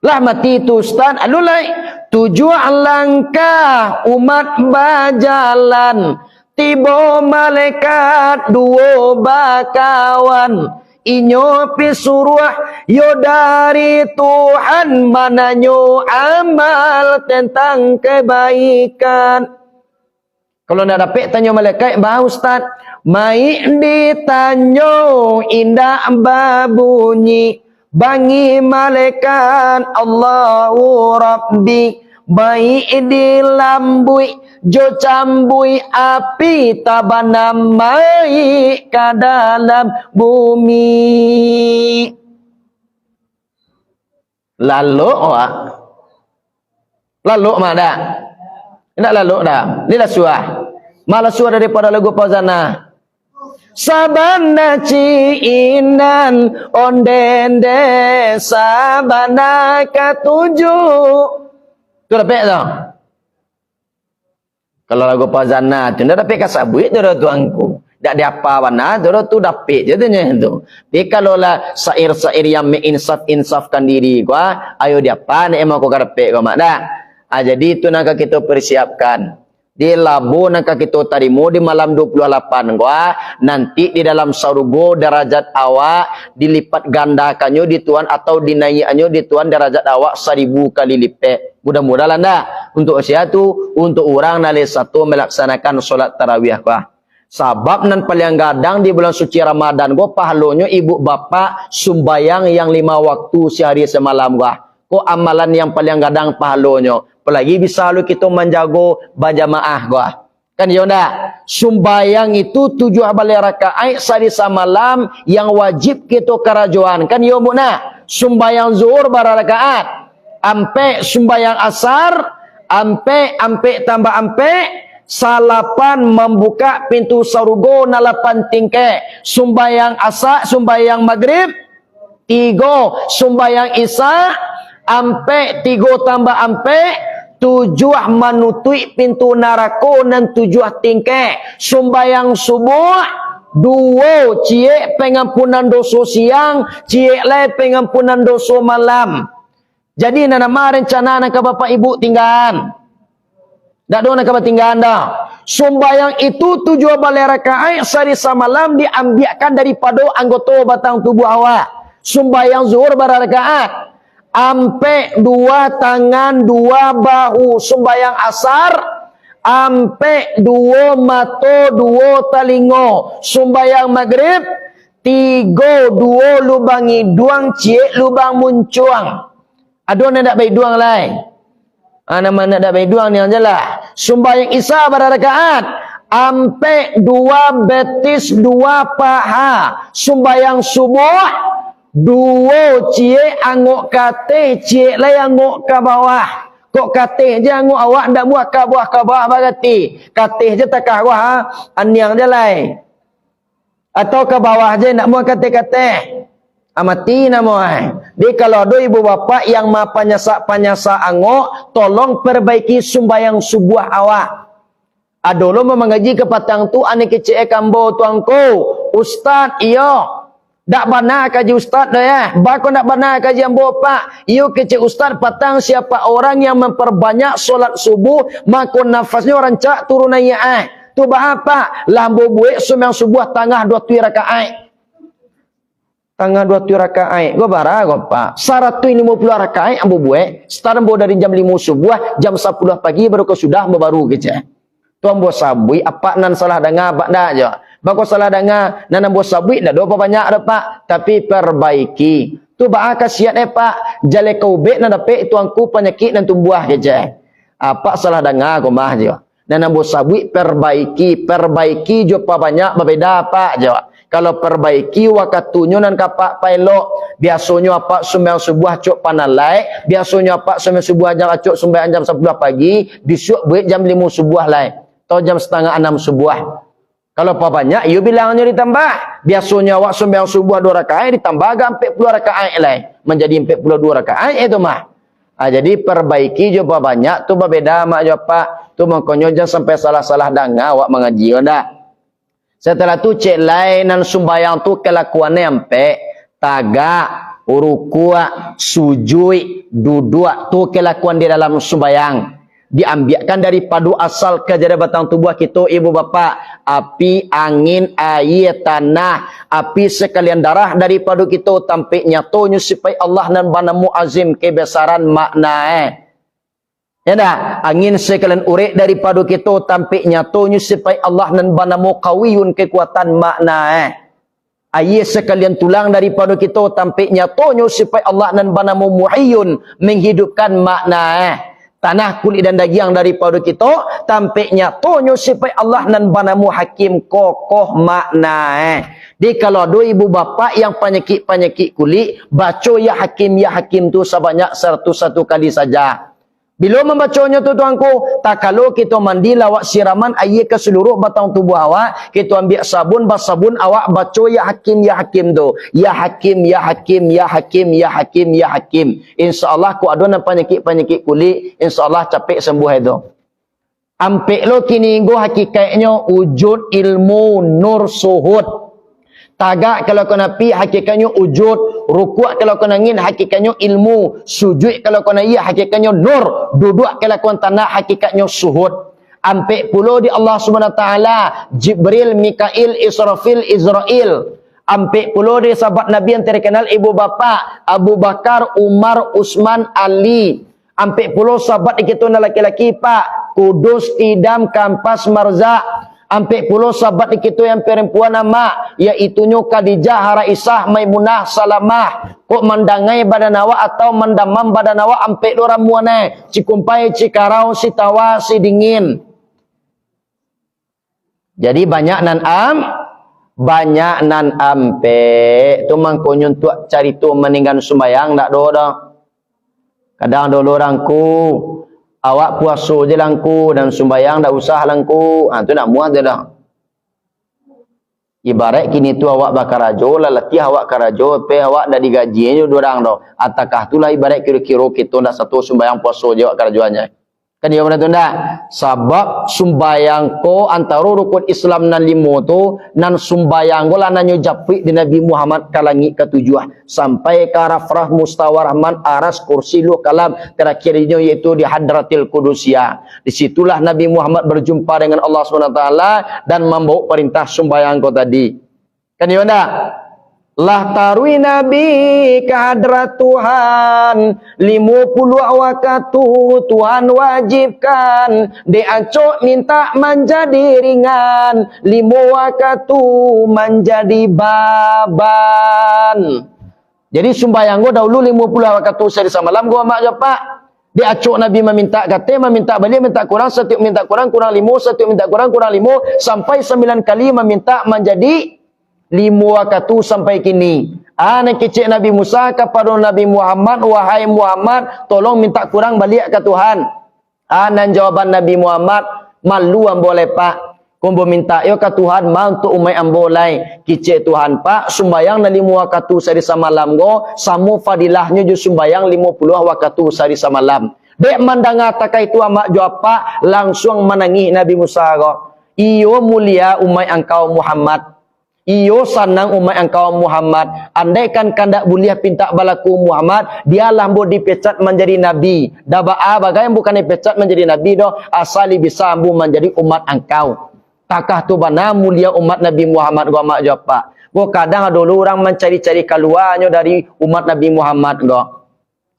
Lah mati itu Ustaz, alulai tujuan langkah umat berjalan, tiba malaikat dua bakawan, inyo pisuruh yo dari Tuhan mananyo amal tentang kebaikan. Kalau nak dapat tanya malaikat, bah Ustaz, mai ditanyo indah babunyi. Bangi malaikat Allahu Rabbi baik dilambui jo cambui api tabanam mai ke dalam bumi. Lalu dah. Nak lalu dah. Ni lah suah. Malah suah daripada lagu Pauzana. Sabana ciinan ondende sabana katuju. Tu dapat tak? Kalau lagu Pauzana tu dah dapat kasabuit tu tuanku. dak ada apa mana tu dapik je tu. Tapi kalau lah sair-sair yang insafkan diri gua, ayo dia apa nek emang kau dapik gua mak dah. Jadi itu nak kita persiapkan. Di labu nak kita tarimu di malam 28 gua, nanti di dalam surga derajat awak dilipat gandakannya di Tuhan atau dinaikannya di Tuhan derajat awak 1000 kali lipat. Mudah-mudahan dah untuk usia tu untuk orang nali satu melaksanakan solat tarawih gua. Sebab nan paling gadang di bulan suci Ramadan gua pahalonyo ibu bapa sumbayang yang 5 waktu sehari semalam gua. Ko amalan yang paling gadang pahalonyo. Apalagi bisa lu kita menjago berjamaah gua. Kan ya ndak? Sumbayang itu 7 rakaat sehari semalam yang wajib kita kerajuan. Kan ya muna? Sumbayang zuhur berapa rakaat? Ampe sumbayang asar, ampe tambah ampe salapan membuka pintu surga nalapan tingkah. Sumbayang asar, sumbayang maghrib 3, sumbayang isya ampe 3 tambah ampe 7 menutui pintu neraka dan 7 tingkah. Sumbayang subuh 2 cie pengampunan dosa siang, cie le pengampunan dosa malam. Jadi nama rencana nak bapak ibu tinggalan. Tak ada nak tinggalan dah. Sumbayang itu 7 rakaat sehari semalam diambilkan daripada anggota batang tubuh awak. Sumbayang zuhur berapa rakaat? Ampe 2 tangan 2 bahu. Sumbayang asar ampe 2 mata 2 talingo. Sumbayang maghrib 3 2 lubang hidung cie lubang muncuang. Ada nak tak baik duang lain. Nama nak tak baik duang ni yang jelas. Sumbayang isya berapa rakaat? Ampe 2 betis 2 paha. Sumbayang subuh 2 cie angok kate cie lai angok ke bawah. Kok kate je angok awak ndak buat ke bawah berarti. Kate je tak ke bawah aniang je lai. Atau ke bawah je nak buat kate-kate. Amati nama. Jadi kalau ada ibu bapa yang ma panyasa angok, tolong perbaiki sumbayang subuh awak. Adolo mengaji ke patang tu ane kecil kambo tuangku. Ustaz iyo. Dak benar kaji ustaz dah ya. Bako nak benar kaji ambo pak. Iyo kecil ustaz patang siapa orang yang memperbanyak solat subuh, maka nafasnya orang cak turun ayat. Tu bahapa lambo buik sumbayang subuh tengah 2 rakaat. Tanggal 2 rakaat. Gua bara gua pak. 150 rakaat ambo buat. Start ambo dari jam 5 subuh, jam 10 pagi baru ke sudah baru kece. Tu ambo sabui apa nan salah dengar bak dak je. Bako salah dengar nan ambo sabui dak apa banyak dak pak, tapi perbaiki. Tu ba kasiat pak. Jale kau bet nan dapat tuangku penyakit dan tumbuh kece. Apa salah dengar gua mah je. Nan ambo sabui perbaiki jo pa banyak berbeda pak je. Kalau perbaiki wakatunya nan kapak pailok. Biasanya apa sumbayang subuh cok panalai. Biasanya apa sumbayang subuh jam cok sumbayang jam 10 pagi. Besok buat jam 5 subuh lai. Atau jam setengah 6 subuh. Kalau apa banyak, you bilangnya ditambah. Biasanya awak sumbayang subuh 2 rakaat ditambah agak 40 rakaat lai. Menjadi 42 rakaat itu mah. Jadi perbaiki juga banyak tu berbeda mak jo pak. Tu makanya jangan sampai salah-salah dengar awak mengaji ndak. Setelah tu cek lain dan sumbayang tu kelakuannya sampai tagak, rukuk, sujud, duduk tu kelakuan di dalam sumbayang. Diambilkan daripada asal kejadian batang tubuh kita ibu bapa, api, angin, air, tanah, api sekalian darah daripada kita tampak nyatonya supaya Allah dan banamu azim kebesaran makna ya dah, angin sekalian urek daripada kita tampak nyatonya supaya Allah dan banamu kawiyun kekuatan makna Air sekalian tulang daripada kita tampak nyatonya supaya Allah dan banamu muhyun menghidupkan makna Tanah kulit dan daging daripada kita tampak nyatonya supaya Allah dan banamu hakim kokoh makna Jadi kalau ada ibu bapa yang penyakit kulit, baca ya hakim tu sebanyak 101 kali saja. Bila membacanya tu tuanku, tak kalau kita mandi lawak siraman air ke seluruh batang tubuh awak, kita ambil sabun, bas sabun awak baca ya hakim tu. Ya hakim, ya hakim, ya hakim, ya hakim, ya hakim. InsyaAllah ku ada penyakit kulit, insyaAllah capek sembuh itu. Ampek lo kini go hakikatnya wujud ilmu nur suhud. Tagak kalau kena pi hakikatnya wujud, rukuk kalau kena ngin hakikatnya ilmu, sujud kalau kena iya hakikatnya nur, duduk kalau kena tanah hakikatnya suhud. Ampek pulo di Allah Subhanahu wa taala, Jibril, Mikail, Israfil, Izrail. Ampek pulo di sahabat Nabi yang terkenal ibu bapa, Abu Bakar, Umar, Utsman, Ali. Ampek pulo sahabat kita laki-laki Pak, Kudus, Idam, Kampas, Marza. Ampek pulo sahabat kita yang perempuan nama, iaitunya Khadijah, Haraisah, Maimunah, Salamah. Kok mandangai badanawa atau mandamam badanawa ampek lo ramuane, cikumpai, cikarau, sitawa, si dingin. Jadi banyak nan ampek. Tu mangkonyon tu cari tu meninggal sembayang tak do dah. Kadang dulu orangku awak puasa je langku dan sembahyang dah usah langku. Tu nak muat je dah. Ibarat kini tu awak bakar rajo, lalaki awak karajo, pe awak dah digaji je dorang dah. Atakah tu lah ibarat kira-kira kita nak satu sembahyang puasa je awak karajoannya. Kan dia mana tu ndak? Sebab sembahyang ko antara rukun Islam nan limo tu nan sembahyang ko lananyo japri di Nabi Muhammad kalangi ketujuh sampai ke rafrah mustawa rahman aras kursi lu kalam terakhirnya yaitu di hadratil qudusiyah. Disitulah Nabi Muhammad berjumpa dengan Allah SWT dan membawa perintah sembahyang ko tadi. Kan dia ndak? Lah tarwi Nabi ke hadrat Tuhan 50 waktu Tuhan wajibkan diacok minta menjadi ringan 5 waktu menjadi baban. Jadi sembahyang gua dahulu 50 waktu sehari semalam gua mak Pak. Diacok Nabi meminta kata, meminta balik, minta kurang, setiap minta kurang 5, setiap minta kurang 5 sampai 9 kali meminta menjadi 5 waktu sampai kini. Anak kecil Nabi Musa kepada Nabi Muhammad, wahai Muhammad, tolong minta kurang balik ke Tuhan. Dan jawaban Nabi Muhammad, malu am boleh Pak. Kumbo minta yo ke Tuhan, mau untuk umai am boleh. Kecil Tuhan Pak, sembayang na 5 waktu sehari semalam go, samu fadilahnya ju sembayang 50 waktu sehari semalam. Dek mandanga takai tu amak jawab Pak, langsung menangis Nabi Musa go. Iyo mulia umai engkau Muhammad. Iyo sanang umat engkau Muhammad. Andaikan kandak buliah pinta balaku Muhammad, dialah bo dipecat menjadi nabi. Daba'a bagai bukan dipecat menjadi nabi doh, asali bisa ambu menjadi umat engkau. Takah tu bana mulia umat Nabi Muhammad gua mak jawab Pak. Gua kadang ada orang mencari-cari keluarnya dari umat Nabi Muhammad gua.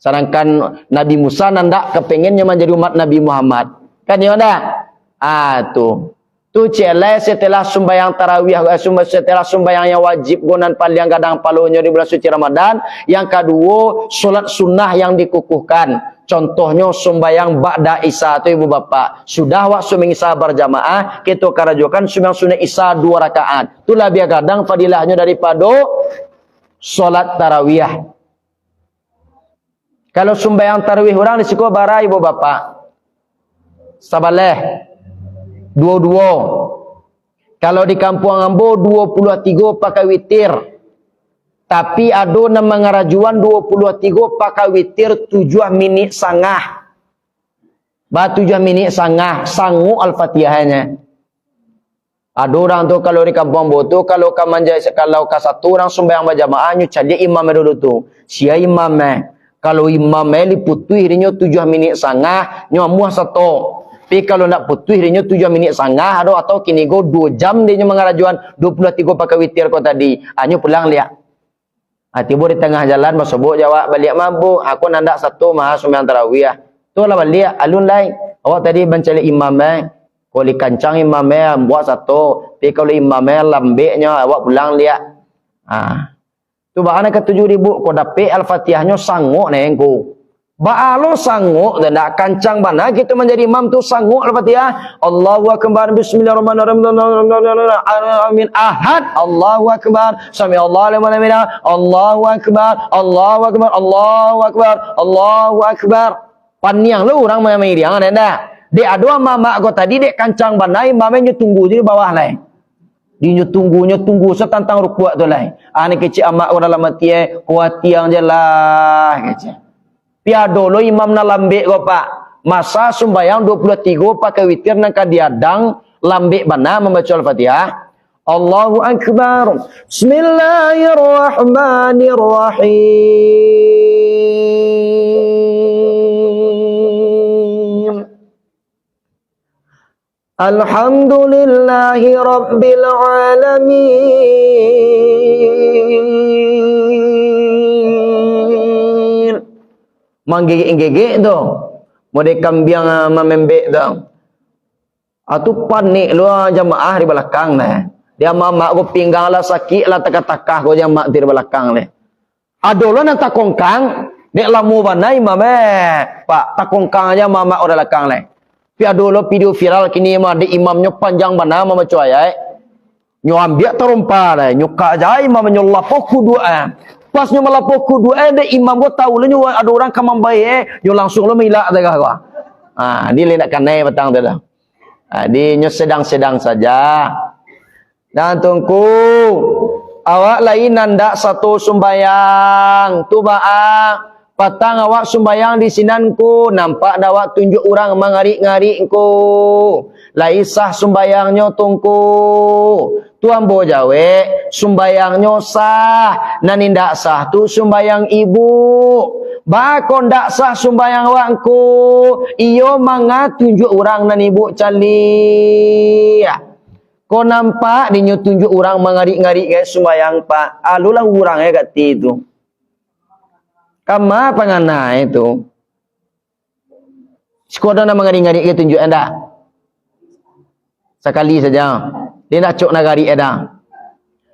Sedangkan Nabi Musa nandak kepengennya menjadi umat Nabi Muhammad. Kan ya ndak? Tu. Tu celai setelah sembahyang tarawih, setelah sembahyang yang wajib gonan paling kadang palunya di bulan suci Ramadan. Yang kedua, solat sunnah yang dikukuhkan. Contohnya sembahyang ba'da Isya tu ibu bapa. Sudah waktu mengisa berjamaah, kita karajokan sembahyang sunnah Isya 2 rakaat. Itulah biar kadang fadilahnya daripada solat tarawih. Kalau sembahyang tarawih orang di siko bara ibu bapa. Sabaleh 22. Kalau di kampung Ambo 23 pakai witir. Tapi ada nama ngarajuan 23 pakai witir 7 minit sangah. 7 minit sangah sangu Al-Fatihahnya. Ada orang tu kalau di kampung Ambo tu kalau ka satu orang sembahyang berjamaah nyu cari imam dulu tu. Sia imam kalau imam liputuh dirinya 7 minit sangah nyu amuh satu. Tapi kalau nak putus dia 7 minit sangah atau kini go 2 jam dia mengarajuan 23 pakai witir kau tadi. Anyo pulang lihat. Tiba di tengah jalan masuk jawab balik mabuk. Aku nandak satu mahal sembahyang tarawih. Tu lah balik alun lain. Awak tadi mencari imam Kalau kancang imam buat satu. Tapi kalau imam lambeknya awak pulang lihat. Tu bahana ke 7.000 kau dapat Al-Fatihahnya sanggup nih engkau. Ba'alo sanggup dan nak kancang mana kita menjadi imam tu sanggup Al-Fatihah. Allahu akbar bismillahirrahmanirrahim. Amin ahad. Allahu akbar sami Allahu liman hamidah. Allahu akbar. Allahu akbar. Allahu akbar. Allahu akbar. Panjang lu orang mai dia anda. Dek ada mama aku tadi dek kancang banai mamanya tunggu di bawah lain. Dia tunggu setantang rukuk tu lain. Ni kecil amak orang dalam mati kuat tiang je lah kecil. Piado lo imam na lambek ko Pak. Masa sembahyang 23 pakai witir nang kadiadang lambe bana membaca Al-Fatihah. Allahu Akbar. Bismillahirrahmanirrahim. Alhamdulillahi Rabbil Alamin. Manggigit-gigit tu. Mode kambiang memembek tu. Atu panik lu jamaah di belakang ni. Dia mama ko pinggang lah sakit lah takah-takah ko jamaah di belakang ni. Aduh lu nak takongkang. Dek lamu banai mama. Pak takongkang aja mama ko di belakang ni. Tapi aduh lu video viral kini mah di imamnya panjang bana mama cuai ay. Nyo ambil terumpa lah. Nyo kajai mama nyo lapok kudua. Pas nyo melapok kudua de imam ko tahu lu nyo ada orang kamang baik nyo langsung lu milak dah ko. Dia nak kanai petang tu dah. Dia sedang-sedang saja. Dan tungku, awak lain nanda satu sumbayang. Tu baak. Patang awak sumbayang di sinanku. Nampak dah awak tunjuk orang mengarik-ngarik ku. Lain sah sumbayangnya tungku. Tuan bo jawe, sumbayangnya sah. Nanindak sah tu sumbayang ibu. Bakon dak sah sumbayang awakku. Iyo manga tunjuk orang nan ibu cali. Kau nampak dia tunjuk orang mengarik-ngarik ke sumbayang pak. Alulah orang kat itu. Kama pangana itu. Sekolah nak mengarik-ngarik ke tunjuk anda. Sekali saja. Dia nak cok nagari ada.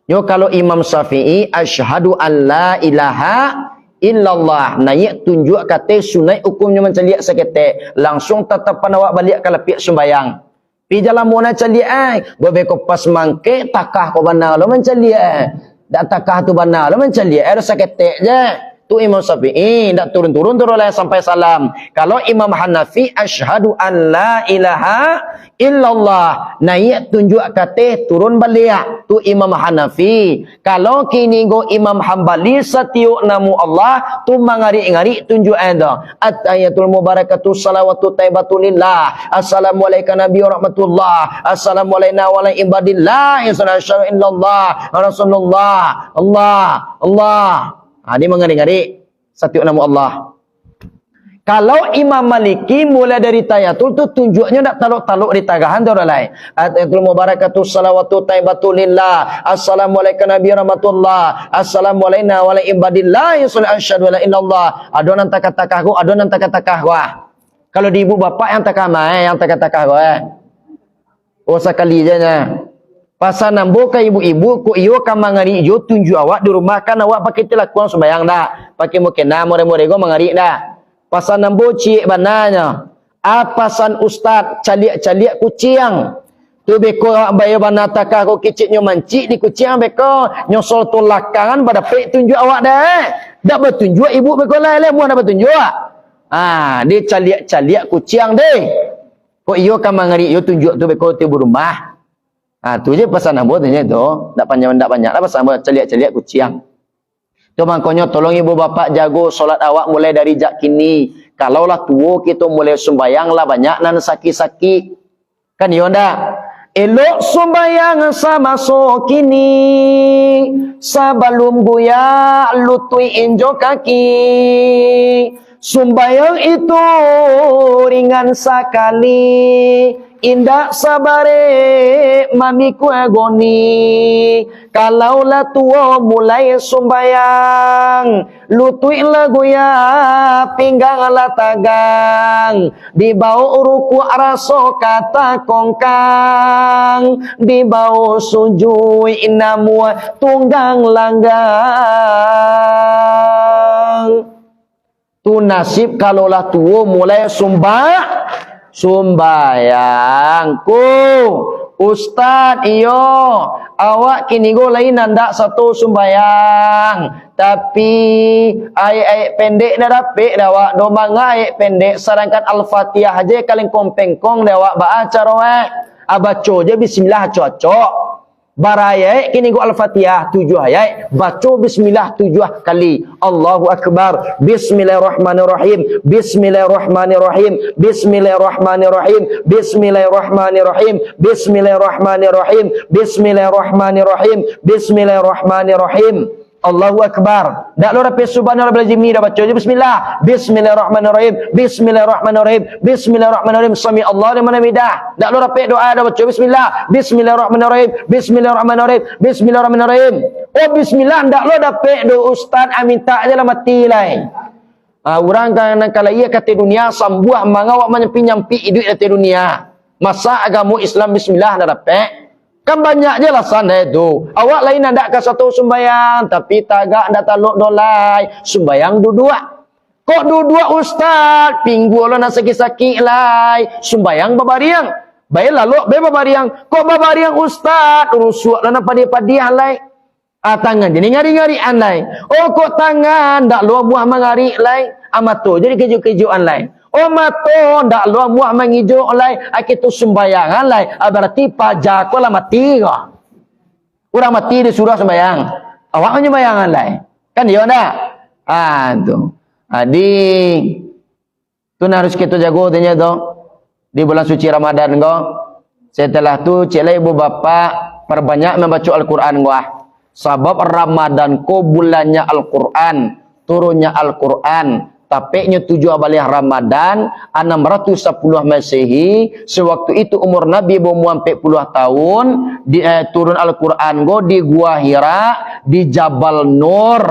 Yo kalau Imam Syafi'i asyhadu an la ilaha illallah. Naik tunjuk kata sunai hukumnya mencaliak seketek. Langsung tetap panawak balik ke lepik sembayang. Pi jalan muna caliak ai. Gobe ko pas mangke takah ko bana lo mencaliak. Dak takah tu bana lo mencaliak ai seketek je. Tu Imam Syafi'i dak turun-turun lah sampai salam. Kalau Imam Hanafi asyhadu an la ilaha illallah. Naik tunjuk kata turun balik. Tu Imam Hanafi. Kalau kini go Imam Hambali setiuk namu Allah. Tu mengari-ngari tunjuk anda. At-tahiyatul mubarakatuh salawatu taibatulillah. Assalamualaikum nabi rahmatullah. Assalamualaikum wa ibadillah. Assalamualaikum illallah. Rasulullah. Allah. Dia mengari-ngari setiap nama Allah. Kalau Imam Maliki mulai dari tayatul tu tunjuknya tak taluk-taluk di tagahan tu orang lain. At-tahiyatul mubarakatuh salawatu taibatulillah. Assalamualaikum nabi rahmatullah. Assalamualaikum wa ibadillah. Asyhadu an la illallah. Ada nan takah-takah ku, ada nan takah-takah wah. Kalau di ibu bapa yang takah mai, yang takah-takah wah. Oh sekali je nya. Pasal nambo ke ibu-ibu ku iyo ka mangari iyo tunjuk awak di rumah kan awak pakai telakuan sembayang dah. Pakai mukena more-more go mangari dah. Pasal nambo cik bananya. Apasan ustaz caliak-caliak kucing. Tu beko bayo bana takah ko kicik nyo mancik di kucing beko nyosol tulakangan pada pek tunjuk awak dah. Dak bertunjuk ibu beko lai mu dak bertunjuk. Dia caliak-caliak kucing deh. Ko iyo ka mangari iyo tunjuk tu beko ti rumah. Tu je pasal nambo tanya tu. Tak panjang lah pasal celiak-celiak kucing. Tu makanya tolong ibu bapa jago solat awak mulai dari jak kini. Kalaulah tua kita mulai sembayang lah banyak nan sakit-sakit. Kan iya ndak? Elok sembayang sama so kini. Sebelum buya lutui injo kaki. Sembayang itu ringan sekali. Indah sabare mamiku agoni. Kalaulah tua mulai sembayang. Lutui lagu ya pinggang lah tagang. Di bawah ruku raso kata kongkang. Di bawah sujud inamu tunggang langgang. Tu nasib kalaulah tua mulai sumbayangku. Ustaz iyo awak kini go lain nanda satu sumbayang tapi ayat-ayat pendek dah dapat dah awak do manga ayat pendek sarangkan al-Fatihah aja kaleng kompengkong dah awak baca roe abaco je bismillah cocok Barayai kini go Al-Fatihah 7 ayat, baca bismillah 7 kali. Allahu akbar. Bismillahirrahmanirrahim. Bismillahirrahmanirrahim. Bismillahirrahmanirrahim. Bismillahirrahmanirrahim. Bismillahirrahmanirrahim. Bismillahirrahmanirrahim. Bismillahirrahmanirrahim. Allahu akbar. Dak lo dapat subhanallah lazimi dah baca je bismillah. Bismillahirrahmanirrahim. Bismillahirrahmanirrahim. Bismillahirrahmanirrahim. Sami Allah liman hamidah. Dak lo dapat doa dah baca bismillah. Bismillahirrahmanirrahim. Bismillahirrahmanirrahim. Bismillahirrahmanirrahim. Oh bismillah dak lo dapat do ustaz minta je lah mati lain. Orang kan kalau ia kata dunia sambuah mangawak menyampi duit kata dunia. Masa agama Islam bismillah dah dapat. Kan banyak je alasan dah itu. Awak lain ada ke satu sembayang, tapi tagak anda taluk dolai. Sembayang dua-dua. Kok dua-dua ustaz? Pinggu Allah nak sakit-sakit lai. Sembayang babariang. Baiklah lo, babariang. Kok babariang ustaz? Rusuk lah nak padi-padiah lai. Tangan jadi ngari-ngarian lai. Oh kok tangan? Tak luar buah mengari lai. Amat tu jadi keju-kejuan lai. Oh mato ndak luar muah mengijo oleh akitu sembayangan lai berarti pajak lah mati kok. Orang mati disuruh sembayang. Awak sembayangan lai. Kan dia ndak? Tu. Tu harus kita jago tanya tu. Di bulan suci Ramadan kok. Setelah tu cek ibu bapa perbanyak membaca Al-Qur'an gua. Sebab Ramadan ko bulannya Al-Qur'an, turunnya Al-Qur'an. Tapi tujuh balik Ramadan 610 Masehi, sewaktu itu umur Nabi berumur 40 tahun, turun Al-Quran go di Gua Hira di Jabal Nur.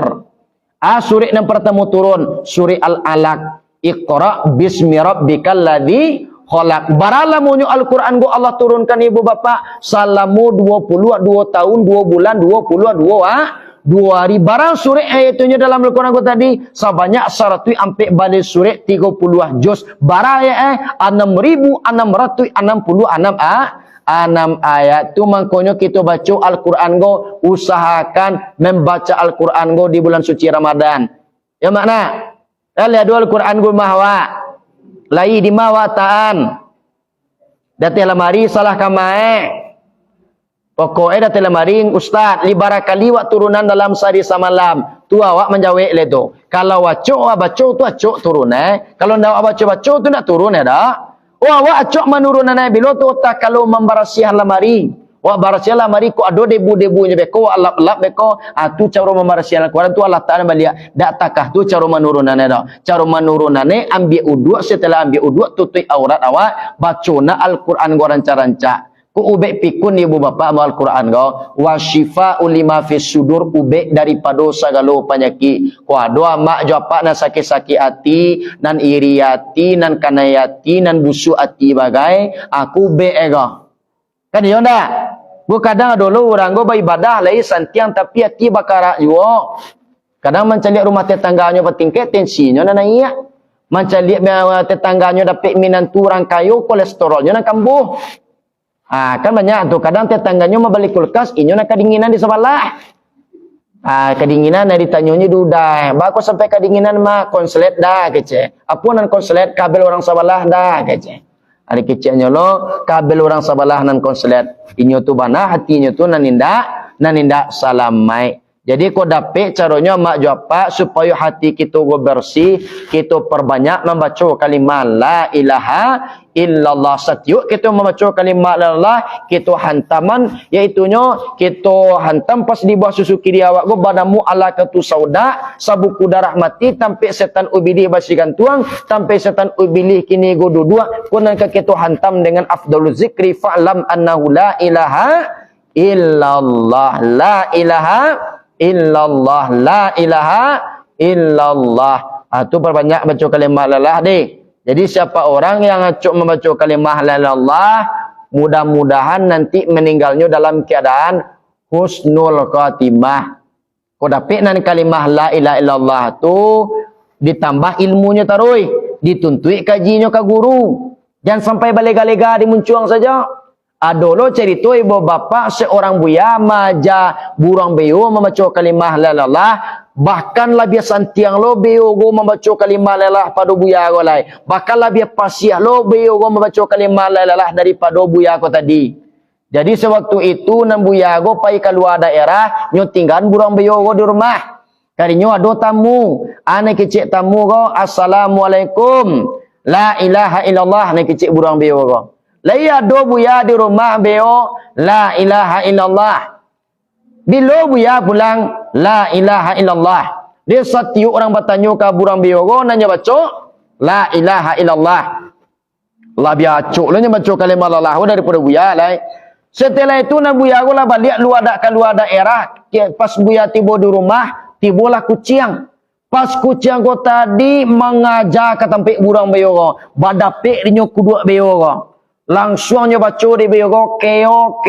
Surah yang pertama turun surah Al-Alaq, Iqra bismi rabbikal ladzi khalaq. Baralamunyo Al-Quran go Allah turunkan ibu bapak salamu 22 tahun 2 bulan 22 2 hari barang surah ayatnya dalam Al-Quran ko tadi sebanyak 100 ampe balik surah 30 juz barang 6666 ayat tu mangkonyo kita baca Al-Quran go usahakan membaca Al-Quran go di bulan suci Ramadan. Ya makna lihat Al-Quran go mahwa lai di mawataan datang lamari salah kamae. Pokoknya dah telemaring ustaz libara kali wak turunan dalam sehari semalam tu awak menjawab le tu. Kalau wacok baca tu acok turun kalau ndak awak baca tu nak turun dah. Oh awak acok menurunan bilo tu tak kalau membarasiah lamari. Wak barasiah lamari ko ado debu-debunya beko lap-lap beko tu cara membarasiah Al-Quran tu Allah Taala balik dak takah tu cara menurunan dah. Cara menurunan ambil uduk setelah ambil uduk tutup aurat awak bacona Al-Quran go ranca-ranca. Ku ubek pikun ibu bapa mal Quran go wa syifa'u lima fis sudur ubek daripada segala penyakit. Ku doa mak japa nan sakit-sakit hati nan iri hati nan kanayati nan busuk hati bagai aku ubek ego. Kan yo ndak? Bu kadang dulu orang go beribadah lai santiang tapi hati bakarak yo. Kadang mencari rumah tetangganya bertingkat tensinya nan naik. Mencari tetangganya dapat minan turang kayu kolesterolnya nan kambuh. Kan banyak tu kadang tetangganya membalik kulkas inyo nak kedinginan di sebelah. Kedinginan nak ditanyonyo dudah. Ba aku sampai kedinginan mah konslet dah kece. Apa nan konslet kabel orang sebelah dah kece. Hari kecenya lo kabel orang sebelah nan konslet. Inyo tu bana hatinya tu nan indak salamai. Jadi kau dapat caranya mak jawab supaya hati kita bersih, kita perbanyak membaca kalimat la ilaha illallah. Setiap kita membaca kalimat la ilaha, kita hantaman iaitunya kita hantam pas di bawah susu kiri awak go badamu ala katu sauda sabuku darah mati tampe setan ubili basikan tuang tampe setan ubili kini go dua kunan kita hantam dengan afdalul zikri fa'lam annahu la ilaha illallah la ilaha illallah la ilaha illallah. Tu perbanyak baca kalimah la ilaha deh. Jadi siapa orang yang acuk membaca kalimah la ilallah mudah-mudahan nanti meninggalnya dalam keadaan husnul khatimah. Kau dapat nan kalimah la ilaha illallah tu ditambah ilmunya taroi, dituntui kajinya ke guru. Jangan sampai balega-lega dimuncuang saja. Adolo cerita ibu bapa seorang buya maja burang beo membaca kalimah la ilallah bahkan lebih santiang lo beo go membaca kalimah la ilallah pada buya go lai bahkan lebih pasiah lo beo go membaca kalimah la ilallah daripada buya ko tadi. Jadi sewaktu itu nan buyago pai keluar daerah nyo tinggal burang beyogo di rumah. Karinyo ado tamu, ane kecik tamu go, assalamualaikum, la ilaha illallah, ane kecik burang beo go. Lai ado buya di rumah beo, la ilaha illallah. Bila buya pulang, la ilaha illallah. Dia satu orang bertanya ke burang beo go, nanya baca, la ilaha illallah. Allah biar cuk, lo nya baca kalimah la lahu daripada buya lai. Setelah itu nak buya go lah balik keluar daerah, pas buya tiba di rumah, tibolah kucing. Pas kucing ko tadi mengajar ke tempat burang beo ko. Badapik dia kuduk beo ko. Langsung dia baca di beo ko. Keo.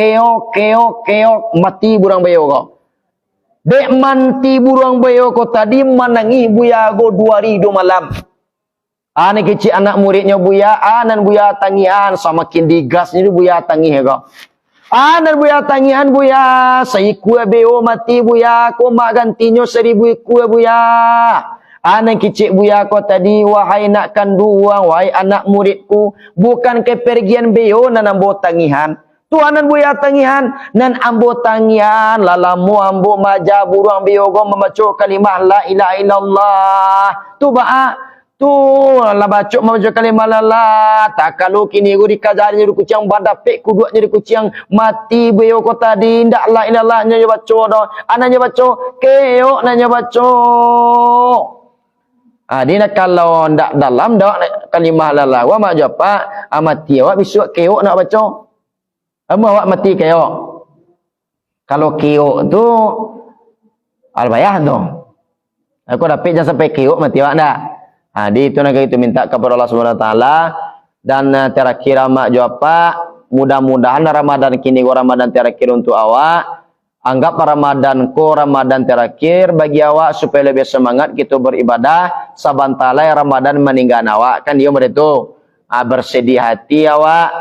Mati burang beo ko. Dek mati burang beo ko tadi menangi buya go 2 hari 2 malam. Ani kecil anak muridnya buya. Anan buya tangian. Sama kindi gas ni buya tangi ko. Anan buya tangian buya, saya kue beo mati buya, ko mak gantinya 1000 kue buya. Anan kecik buya ko tadi, wahai nak kanduang, wahai anak muridku, bukan kepergian beo nan ambo tangihan. Tu anan buya tangihan, nan ambo tangihan, lalamu ambo maja burang beo go membaca kalimah la ilaha illallah. Tu ba'a. Tu lah baca kalimah la tak kalau kini gua dikajar jadi kucing badapek kuduk jadi kucing mati beo ko tadi ndak la ilallah nya baca dah ananya baca keo nanya baca dina kalau ndak dalam dak kalimah la wa mak japa mati awak besok keo nak baca awak mati keo kalau keo tu albayah tu aku dapat jangan sampai keo mati awak ndak. Di itu nak kita minta kepada Allah Subhanahu Wa Taala dan terakhir mak jawab mudah-mudahan Ramadan kini Ramadan terakhir untuk awak anggap Ramadan ko Ramadan terakhir bagi awak supaya lebih semangat kita beribadah sabantalai Ramadan meninggal awak kan dia begitu bersedih hati awak.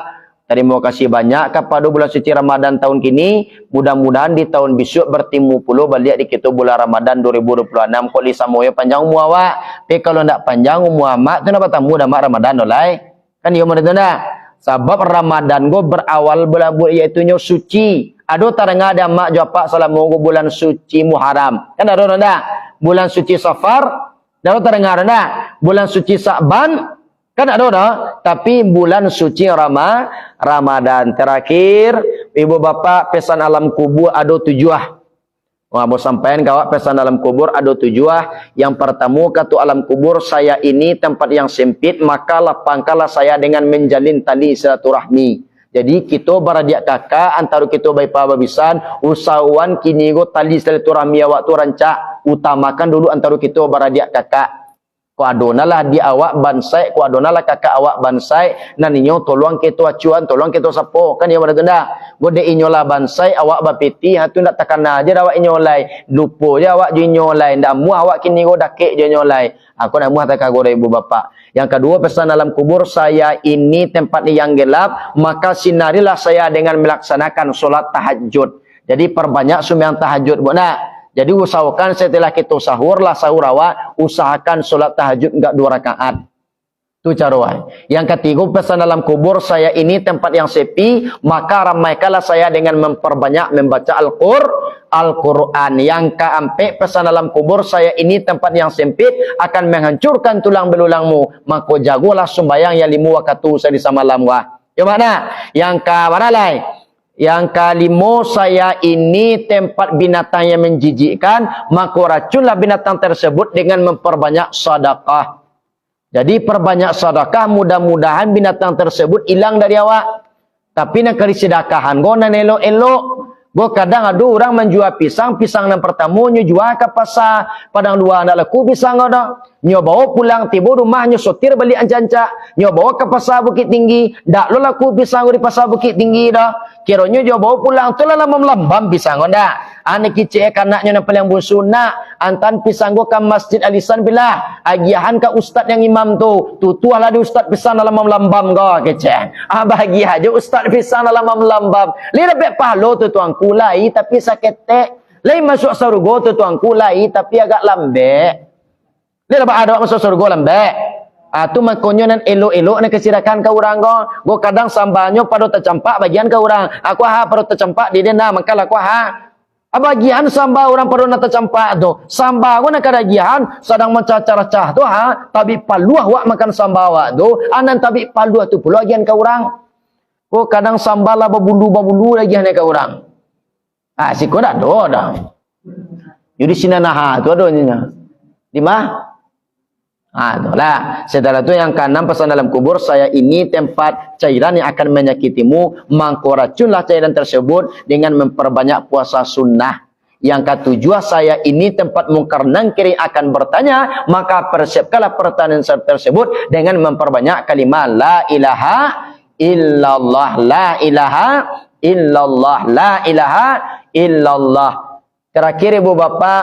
Terima kasih banyak kepada bulan suci Ramadan tahun kini. Mudah-mudahan di tahun besok bertemu puluh balik di kita bulan Ramadan 2026. Kau lisa moyo panjang umur awak. Tapi kalau tak panjang umur amak, tu nak bertemu dah mak Ramadan dolai. Kan dia betul tak? Sebab Ramadan go berawal bulan iaitu nyo suci. Ado taranga ada mak jawab salamu bulan suci Muharram. Kan ada tak? Bulan suci Safar. Ado taranga ada bulan suci Sa'ban. Kan ada dah, tapi bulan suci Ramadan terakhir, ibu bapak pesan alam kubur ada 7. Wah, mau sampaikan kawak pesan alam kubur ada 7. Yang pertama kata alam kubur saya ini tempat yang sempit, maka lapangkanlah saya dengan menjalin tali silaturahmi. Jadi kita beradik kakak antara kita baik babisan, usahawan kini go tali silaturahmi awak tu rancak utamakan dulu antara kita beradik kakak. Ku adonalah di awak bansai, ku adonalah kakak awak bansai, naninyo tolong kita acuan, tolong kita sapo, kan dia mana genda. Gode inyola bansai awak bapeti, hatu ndak takana aja awak inyolai, lupo je awak je inyolai, ndak mu awak kini go dakek je inyolai. Aku nak mu tak gode ibu bapak. Yang kedua pesan alam kubur saya ini tempat yang gelap, maka sinarilah saya dengan melaksanakan solat tahajud. Jadi perbanyak sembahyang tahajud, bu nak. Jadi usahakan setelah kita sahur awak usahakan solat tahajud enggak 2 rakaat. Tu cara. Yang ketiga pesan dalam kubur saya ini tempat yang sepi, maka ramaikanlah saya dengan memperbanyak membaca Al-Quran. Yang keempat pesan dalam kubur saya ini tempat yang sempit akan menghancurkan tulang belulangmu, maka jagolah sembahyang yang 5 waktu sehari semalam wah. Yang mana? Yang ke mana lain? Yang kelima saya ini tempat binatang yang menjijikkan, maka racunlah binatang tersebut dengan memperbanyak sedekah. Jadi perbanyak sedekah, mudah-mudahan binatang tersebut hilang dari awak. Tapi nak kali sedekahan go nan elok-elok. Go kadang ada orang menjual pisang yang pertama nyo jual ke pasar, padang dua nak laku pisang ada. Nyo bawa pulang tiba rumah nyo sotir balik ancanca. Nyo bawa ke pasar Bukit Tinggi, dak lo laku pisang di pasar Bukit Tinggi dah. Kiranya dia bawa pulang tu lah lama melambam pisang anda. Anak kecil kanaknya yang paling busuk nak antan pisang go ke Masjid Alisan bila agiahan ke ustaz yang imam tu lah di ustaz pisang dalam melambam go kecil. Bagi aja ustaz pisang dalam melambam. Li lebih pahlo tu tuang kulai tapi saketek. Lain masuk surga tu tuang kulai tapi agak lambek. Li lebih ada masuk surga lambek. Tu makonyo nan elok-elok na kesirakan ka urang go kadang sambanyo pado tercampak bagian ka urang. Aku pado tercampak di dena maka aku bagian samba orang pado na tercampak tu. Samba go na kadagian sedang mencacar-cah tu tabi paluah wak makan samba wak tu. Anan tabi paluah tu pula bagian ka urang. Go kadang samba lah babulu lagi ka urang. Siko dah dah. Jadi sinanaha tu adanya. Di mah? Itulah. Setelah itu yang keenam pesan dalam kubur, saya ini tempat cairan yang akan menyakitimu, mangko racunlah cairan tersebut dengan memperbanyak puasa sunnah. Yang ketujuh, saya ini tempat mungkar nangkir akan bertanya, maka persiapkanlah pertanyaan tersebut dengan memperbanyak kalimat la ilaha illallah, la ilaha illallah, la ilaha illallah. Terakhir ibu bapak,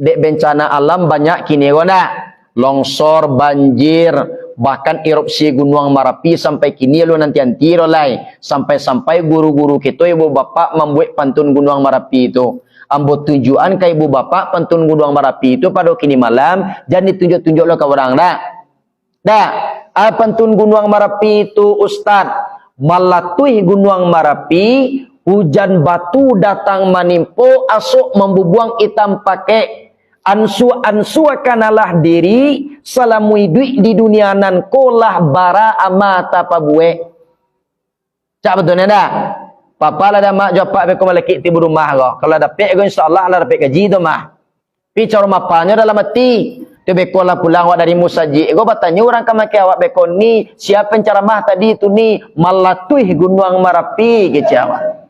dek bencana alam banyak kini gona. Longsor, banjir, bahkan erupsi Gunung Merapi sampai kini lo nanti antiro lai. Sampai-sampai guru-guru kita ibu bapak membuat pantun Gunung Merapi itu. Ambo tujuan ke ibu bapak pantun Gunung Merapi itu pada kini malam jangan ditunjuk-tunjuk lo ke orang dah. Pantun Gunung Merapi itu Ustaz, malatui Gunung Merapi, hujan batu datang menimpo, asuk membubuang hitam pakai. Ansu kanalah diri salamui duit di dunia nan kolah bara amata pabue. Cak betul dah. Papa lah dah mak japak beko malaki tibu rumah ko. Kalau dapat ko insyaallah lah dapat gaji tu mah. Pi cara mapanya dalam hati. Tu beko lah pulang awak dari musaji. Ko bertanya orang kamake awak beko ni siapa penceramah tadi tu ni malatui Gunung Merapi ke awak.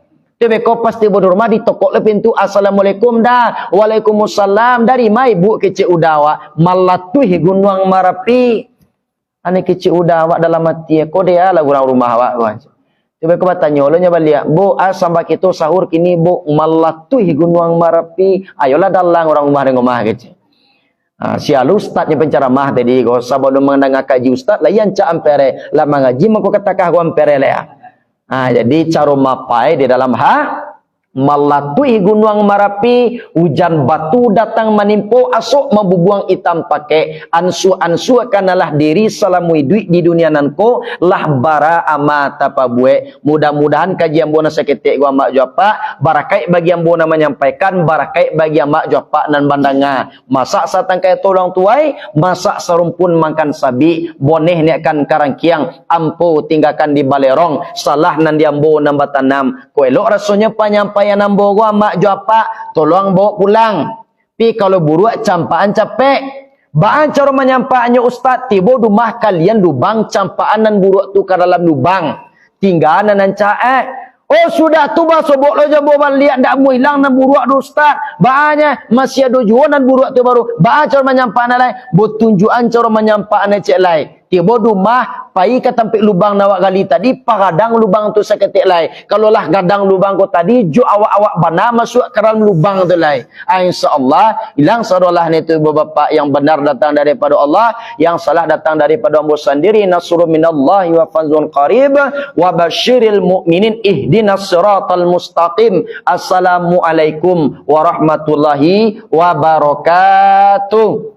Beko pasti bodoh rumah ditokok le pintu assalamualaikum dah waalaikumsalam dari mai bu kecil udawa malatui Gunung Merapi ane kecil udawa dalam hati ko dia lah orang rumah awak ko coba ko bertanya lo nya balik bu samba kita sahur kini bu malatui Gunung Merapi ayolah dalang orang rumah dengan rumah kecil si ustaznya penceramah tadi ko sebelum mendengar kaji ustaz layan ca ampere la mengaji mako katakah ko ampere le jadi cara mapai di dalam malatui Gunung Merapi, hujan batu datang menimpo, asuk membubuang hitam pakai, ansu kanalah diri salamui duit di dunia nanko, lah bara amata pabue. Mudah-mudahan kajian bona seketik gua mak japa, barakai bagi yang bona menyampaikan, barakai bagi yang mak japa nan bandanga. Masak satangkai tolong tuai, masak serumpun makan sabi, boneh ni akan karangkiang, ampo tinggalkan di balerong, salah nan diambo nambah tanam. Kuelok rasanya penyampaian yang nambo gua mak japa tolong bawa pulang. Pi kalau buruk campaan capek. Baan cara menyampaikannya ustaz tiba rumah kalian lubang campaan nan buruk tu ke dalam lubang. Tinggalan nan caek. Oh sudah tu bah sobok lo jabo lihat ndak mu hilang nan buruk tu ustaz. Baannya masih ada jual nan buruk tu baru. Baan cara menyampaikan lain, buat tunjukan cara menyampaikan cek lain. Tiba rumah pai ke tempat lubang nawak gali tadi pagadang lubang tu seketik lai. Kalau lah gadang lubang ko tadi jo awak-awak bana masuk ke dalam lubang tu lai. Insyaallah hilang sadolah ni tu bapak yang benar datang daripada Allah, yang salah datang daripada hamba sendiri. Nasrun minallahi wa fazlun qarib wa basyiril mu'minin ihdinas siratal mustaqim. Assalamualaikum warahmatullahi wabarakatuh.